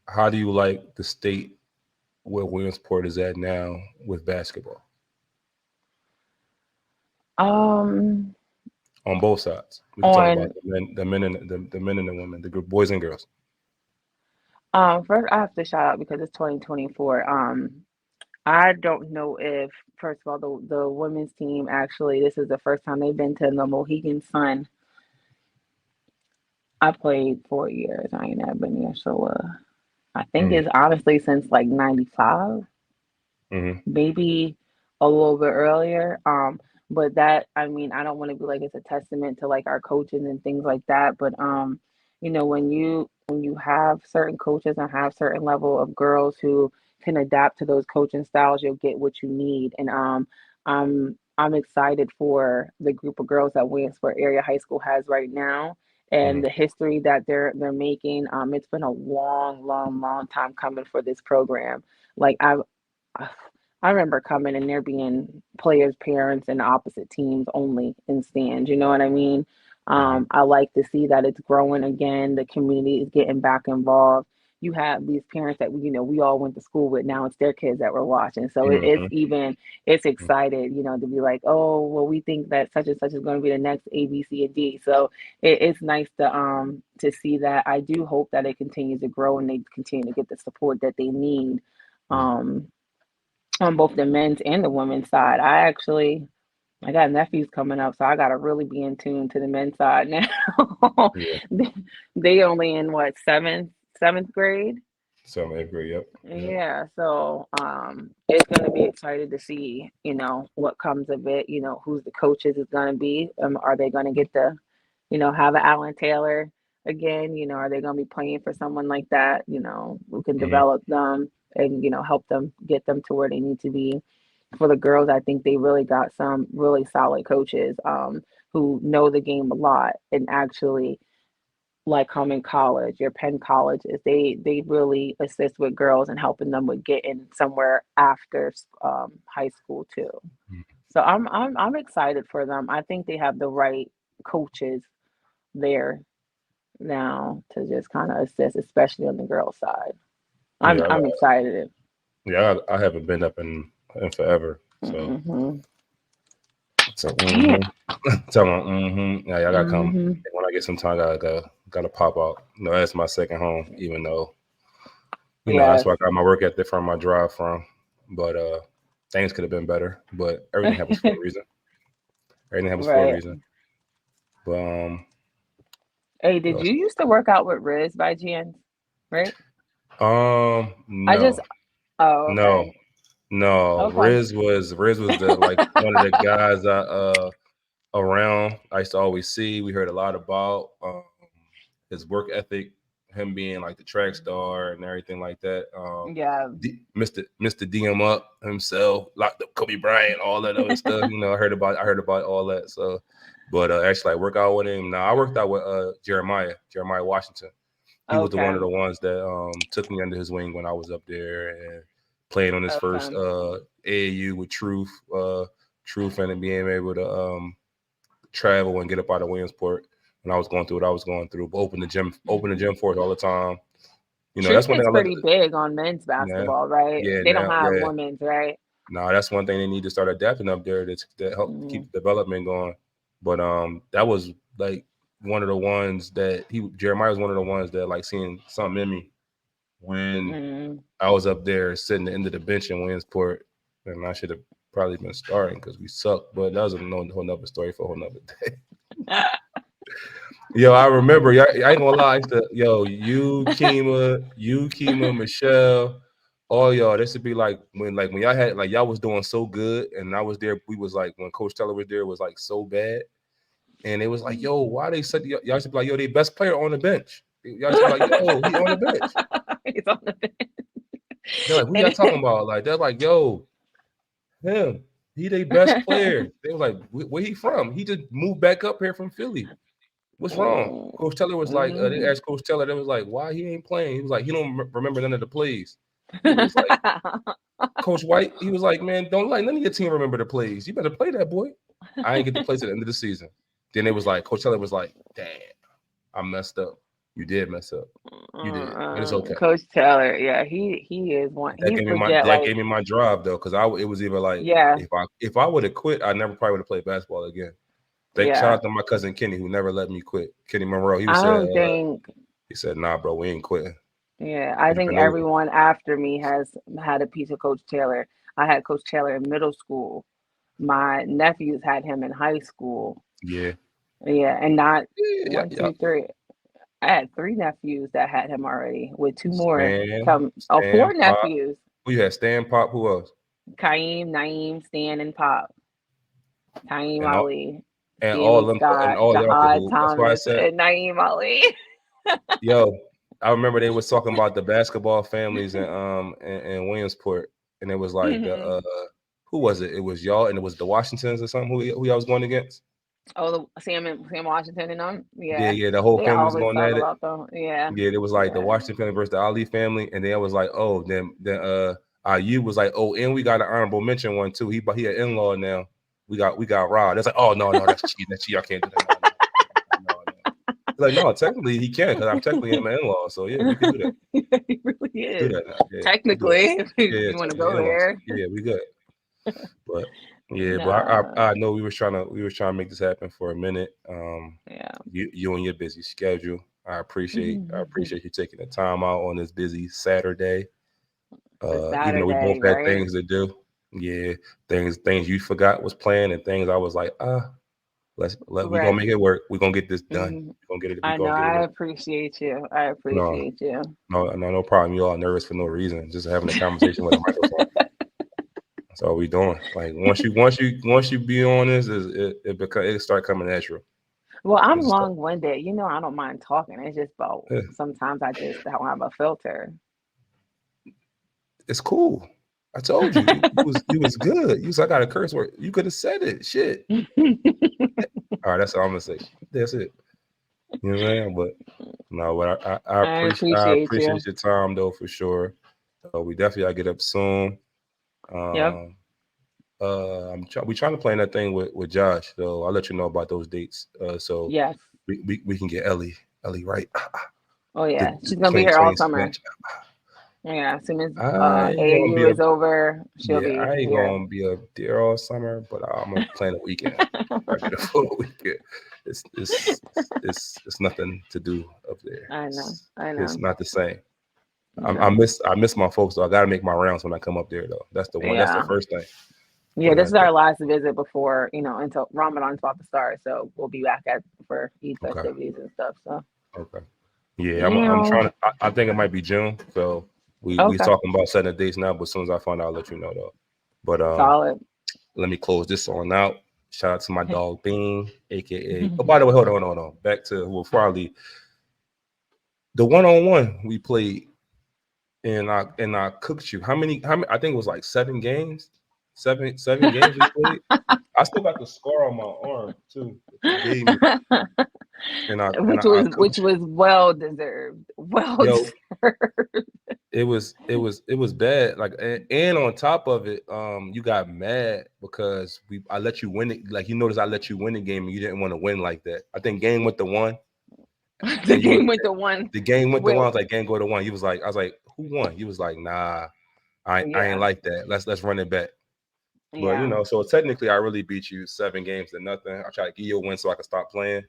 [SPEAKER 2] how do you like the state where Williamsport is at now with basketball
[SPEAKER 3] Um,
[SPEAKER 2] on both sides? We can talk about
[SPEAKER 3] on
[SPEAKER 2] the men and the men and the women, the boys and girls.
[SPEAKER 3] first I have to shout out because it's 2024. I don't know if first of all the women's team actually this is the first time they've been to the Mohegan Sun. I played 4 years. I ain't never been there, so I think
[SPEAKER 2] Mm-hmm.
[SPEAKER 3] it's honestly since like '95.
[SPEAKER 2] Mm-hmm.
[SPEAKER 3] Maybe a little bit earlier. But that I mean, I don't want to be like it's a testament to like our coaches and things like that. But when you have certain coaches and have certain level of girls who can adapt to those coaching styles, you'll get what you need. And I'm excited for the group of girls that Williamsport Area High School has right now and
[SPEAKER 2] Mm-hmm.
[SPEAKER 3] the history that they're making. It's been a long, long, long time coming for this program. Like I remember coming and there being players' parents and opposite teams only in stands. You know what I mean?
[SPEAKER 2] Mm-hmm.
[SPEAKER 3] I like to see that it's growing again. The community is getting back involved. You have these parents that we all went to school with. Now it's their kids that we're watching. So it's excited, to be like, oh, well, we think that such and such is going to be the next A, B, C, and D. So it's nice to see that. I do hope that it continues to grow and they continue to get the support that they need. Um, on both the men's and the women's side. I got nephews coming up, so I gotta really be in tune to the men's side now.
[SPEAKER 2] Yeah.
[SPEAKER 3] they they only in what seventh grade?
[SPEAKER 2] So I agree. Yep. Yep.
[SPEAKER 3] Yeah, so it's gonna be excited to see, what comes of it, who's the coaches is gonna be. Are they gonna get to, have an Alan Taylor again? Are they gonna be playing for someone like that, who can
[SPEAKER 2] Mm-hmm.
[SPEAKER 3] develop them and, help them get them to where they need to be. For the girls, I think they really got some really solid coaches who know the game a lot and actually like home in college, your Penn colleges, they really assist with girls and helping them with getting somewhere after high school too. So I'm excited for them. I think they have the right coaches there now to just kind of assist, especially on the girls side. I'm
[SPEAKER 2] Yeah.
[SPEAKER 3] I'm excited.
[SPEAKER 2] Yeah. I haven't been up in forever. So
[SPEAKER 3] Hmm. Yeah.
[SPEAKER 2] mm-hmm. Tell me, yeah, y'all gotta come.
[SPEAKER 3] Hmm.
[SPEAKER 2] When I get some time, gotta pop out. That's my second home, even though that's
[SPEAKER 3] Yes.
[SPEAKER 2] where I got my work ethic from, my drive from. But things could have been better. But everything happens for a reason. Everything happens for a
[SPEAKER 3] Right.
[SPEAKER 2] reason. But
[SPEAKER 3] Hey,
[SPEAKER 2] what
[SPEAKER 3] did
[SPEAKER 2] else?
[SPEAKER 3] you used to work out with Riz by chance? Right? I
[SPEAKER 2] No,
[SPEAKER 3] just Oh,
[SPEAKER 2] no,
[SPEAKER 3] okay.
[SPEAKER 2] no.
[SPEAKER 3] Okay.
[SPEAKER 2] Riz was the like one of the guys I around. I used to always see. We heard a lot about his work ethic, him being like the track star and everything like that.
[SPEAKER 3] Yeah.
[SPEAKER 2] Mr. DM up himself, locked up Kobe Bryant, all that other stuff. I heard about all that. So, but actually, I work out with him. Now I worked out with Jeremiah Washington. He was the one of
[SPEAKER 3] Okay.
[SPEAKER 2] the ones that took me under his wing when I was up there and playing on his first
[SPEAKER 3] Okay.
[SPEAKER 2] AAU with Truth, and then being able to travel and get up out of Williamsport when I was going through what I was going through. But open the gym for us all the time.
[SPEAKER 3] Truth
[SPEAKER 2] That's one thing
[SPEAKER 3] is
[SPEAKER 2] I love.
[SPEAKER 3] pretty big on men's
[SPEAKER 2] Yeah,
[SPEAKER 3] basketball, right?
[SPEAKER 2] yeah,
[SPEAKER 3] They don't
[SPEAKER 2] now,
[SPEAKER 3] have
[SPEAKER 2] yeah.
[SPEAKER 3] women's, right?
[SPEAKER 2] No, that's one thing they need to start adapting up there to help
[SPEAKER 3] Mm-hmm.
[SPEAKER 2] keep the development going. But that was like one of the ones that Jeremiah was one of the ones that like seeing something in me when
[SPEAKER 3] Mm-hmm.
[SPEAKER 2] I was up there sitting at the end of the bench in Williamsport, and I should have probably been starting because we sucked. But that was a whole nother story for a whole nother day. Yo, I remember. I ain't gonna lie. I used to, you, Kima, Michelle, all y'all. This would be like when y'all had like y'all was doing so good, and I was there. We was like when Coach Teller was there was like so bad, and it was like, yo, why they said y'all should be like, yo, they best player on the bench. Y'all should be like, yo, he on the bench.
[SPEAKER 3] He's on the bench.
[SPEAKER 2] They're like, who y'all talking about? Like, they're like, yo, him. He their best player. They were like, where he from? He just moved back up here from Philly. What's wrong? Coach Teller was like, they asked Coach Teller, they was like, why he ain't playing? He was like, he don't remember none of the plays. He was like, Coach White, he was like, man, don't let none of your team remember the plays. You better play that, boy. I ain't get to play to the end of the season. Then it was like, Coach Teller was like, damn, I messed up. You did mess up. You did. But it's okay.
[SPEAKER 3] Coach Teller, yeah, he is one.
[SPEAKER 2] That gave me my drive though, because it was either like, if I would have quit, I never probably would have played basketball again. Shout out to my cousin Kenny, who never let me quit. Kenny Monroe. He said, nah, bro, we ain't quitting.
[SPEAKER 3] Yeah, I think everyone after me has had a piece of Coach Taylor. I had Coach Taylor in middle school. My nephews had him in high school.
[SPEAKER 2] Yeah.
[SPEAKER 3] Yeah, and not 1, 2, 3. I had 3 nephews that had him already, with 2 more come. 4 nephews.
[SPEAKER 2] Who you had? Stan, Pop, who else?
[SPEAKER 3] Kaim, Naeem, Stan, and Pop. Kaim Ali.
[SPEAKER 2] And all them, and all y'all. That's why I said
[SPEAKER 3] and Naeem Ali.
[SPEAKER 2] Yo, I remember they was talking about the basketball families in Williamsport, and it was like who was it? It was y'all, and it was the Washingtons or something. Who y'all was going against?
[SPEAKER 3] Oh, Sam Washington and them. Yeah.
[SPEAKER 2] The whole family was going at it.
[SPEAKER 3] Yeah.
[SPEAKER 2] Yeah, it was like the Washington family versus the Ali family, and then it was like, oh, then IU was like, oh, and we got an honorable mention one too. He an in-law now. We got Rod. It's like, oh no, that's cheating. That's cheating. I can't do that. No. Like, no, technically he can, because I'm technically an in-law. So yeah, we can do that.
[SPEAKER 3] Yeah, he really is.
[SPEAKER 2] Do that now. Yeah,
[SPEAKER 3] technically, if you want to go there.
[SPEAKER 2] Yeah, we good. But but I know we was trying to make this happen for a minute. You and your busy schedule. I appreciate you taking the time out on this busy Saturday. Even though we both had things to do. Yeah, things you forgot was planned, and things I was like, we're gonna make it work. We're gonna get this done. We're gonna get it.
[SPEAKER 3] I appreciate you. You.
[SPEAKER 2] No problem. You all nervous for no reason. Just having a conversation with a microphone. That's all we doing. Like once you be on this, it start coming natural.
[SPEAKER 3] Well, I'm long-winded. I don't mind talking. It's just about sometimes I just don't have a filter.
[SPEAKER 2] It's cool. I told you, you was good. I got a curse word. You could have said it. Shit. All right, that's all I'm gonna say. That's it. You know what I'm saying? But no, but I appreciate your time though, for sure. We definitely gotta get up soon. We trying to plan that thing with Josh, so I'll let you know about those dates. So
[SPEAKER 3] yes,
[SPEAKER 2] we can get Ellie right.
[SPEAKER 3] Oh yeah, she's gonna be here all summer. Yeah, as soon as AAU is over, she'll be here.
[SPEAKER 2] I ain't gonna be up there all summer, but I'm gonna plan a weekend. I get a full weekend. It's nothing to do up there.
[SPEAKER 3] I know.
[SPEAKER 2] It's not the same. I miss my folks, so I gotta make my rounds when I come up there though. That's the one. That's the first thing.
[SPEAKER 3] Yeah, this is our last visit before until Ramadan's about to start. So we'll be back for Eid festivities and stuff. So
[SPEAKER 2] okay. Yeah, I'm trying to. I think it might be June. So we talking about setting the dates now, but as soon as I find out, I'll let you know though. But
[SPEAKER 3] solid.
[SPEAKER 2] Let me close this on out. Shout out to my dog Bean, aka. Oh, by the way, hold on. Back to before I leave. The 1-on-1 we played, and I cooked you. How many? I think it was like 7 games. 7 games we played. I still got the scar on my arm too.
[SPEAKER 3] Which was well deserved. Deserved.
[SPEAKER 2] It was bad. Like, and on top of it, you got mad because I let you win it. Like, you noticed I let you win the game and you didn't want to win like that. I think game went to 1.
[SPEAKER 3] The game went to 1.
[SPEAKER 2] The game went to 1. I was like, game go to 1. I was like, who won? He was like, nah, I ain't like that. Let's run it back. But so technically I really beat you 7 games to nothing. I tried to give you a win so I could stop playing.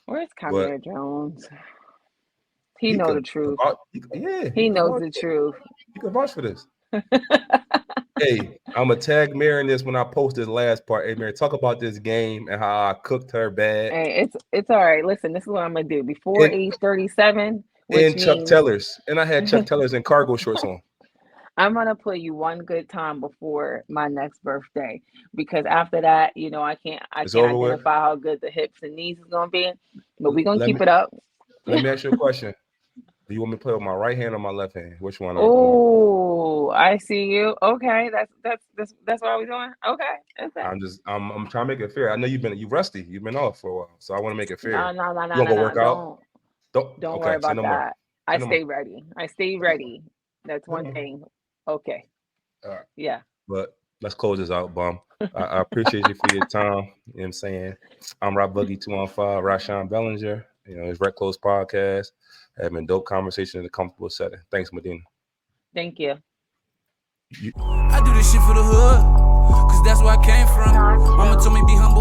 [SPEAKER 2] Where's
[SPEAKER 3] Kamir Jones? He knows the truth. He knows the truth.
[SPEAKER 2] You can vouch for this. Hey, I'm gonna tag Mary in this when I post this last part. Hey, Mary, talk about this game and how I cooked her bad.
[SPEAKER 3] Hey, it's all right. Listen, this is what I'm gonna do before age 37.
[SPEAKER 2] And Chuck Tellers, and I had Chuck Tellers and cargo shorts on.
[SPEAKER 3] I'm gonna put you one good time before my next birthday, because after that, I can't identify how good the hips and knees is gonna be. But we're gonna keep it up.
[SPEAKER 2] Let me ask you a question. Do you want me to play with my right hand or my left hand? Which one?
[SPEAKER 3] Oh, I see you. Okay, that's what we're doing. Okay,
[SPEAKER 2] I'm trying to make it fair. I know you rusty. You've been off for a while, so I want to make it fair.
[SPEAKER 3] no,
[SPEAKER 2] You want to go work out?
[SPEAKER 3] Don't worry
[SPEAKER 2] Okay. Say
[SPEAKER 3] about
[SPEAKER 2] no more.
[SPEAKER 3] that.
[SPEAKER 2] Say
[SPEAKER 3] I
[SPEAKER 2] no more.
[SPEAKER 3] stay ready. I stay ready. That's
[SPEAKER 2] Say no
[SPEAKER 3] one
[SPEAKER 2] more.
[SPEAKER 3] thing. Okay.
[SPEAKER 2] All right.
[SPEAKER 3] Yeah.
[SPEAKER 2] But let's close this out, Bum. I appreciate you for your time. You know what I'm saying? I'm Rob Buggy 215, Rashawn Bellinger. It's Rec Close Podcast. Having dope conversation in a comfortable setting. Thanks, Madina.
[SPEAKER 3] Thank you.
[SPEAKER 1] I do this shit for the hood, cause that's where I came from. Mama told me be humble.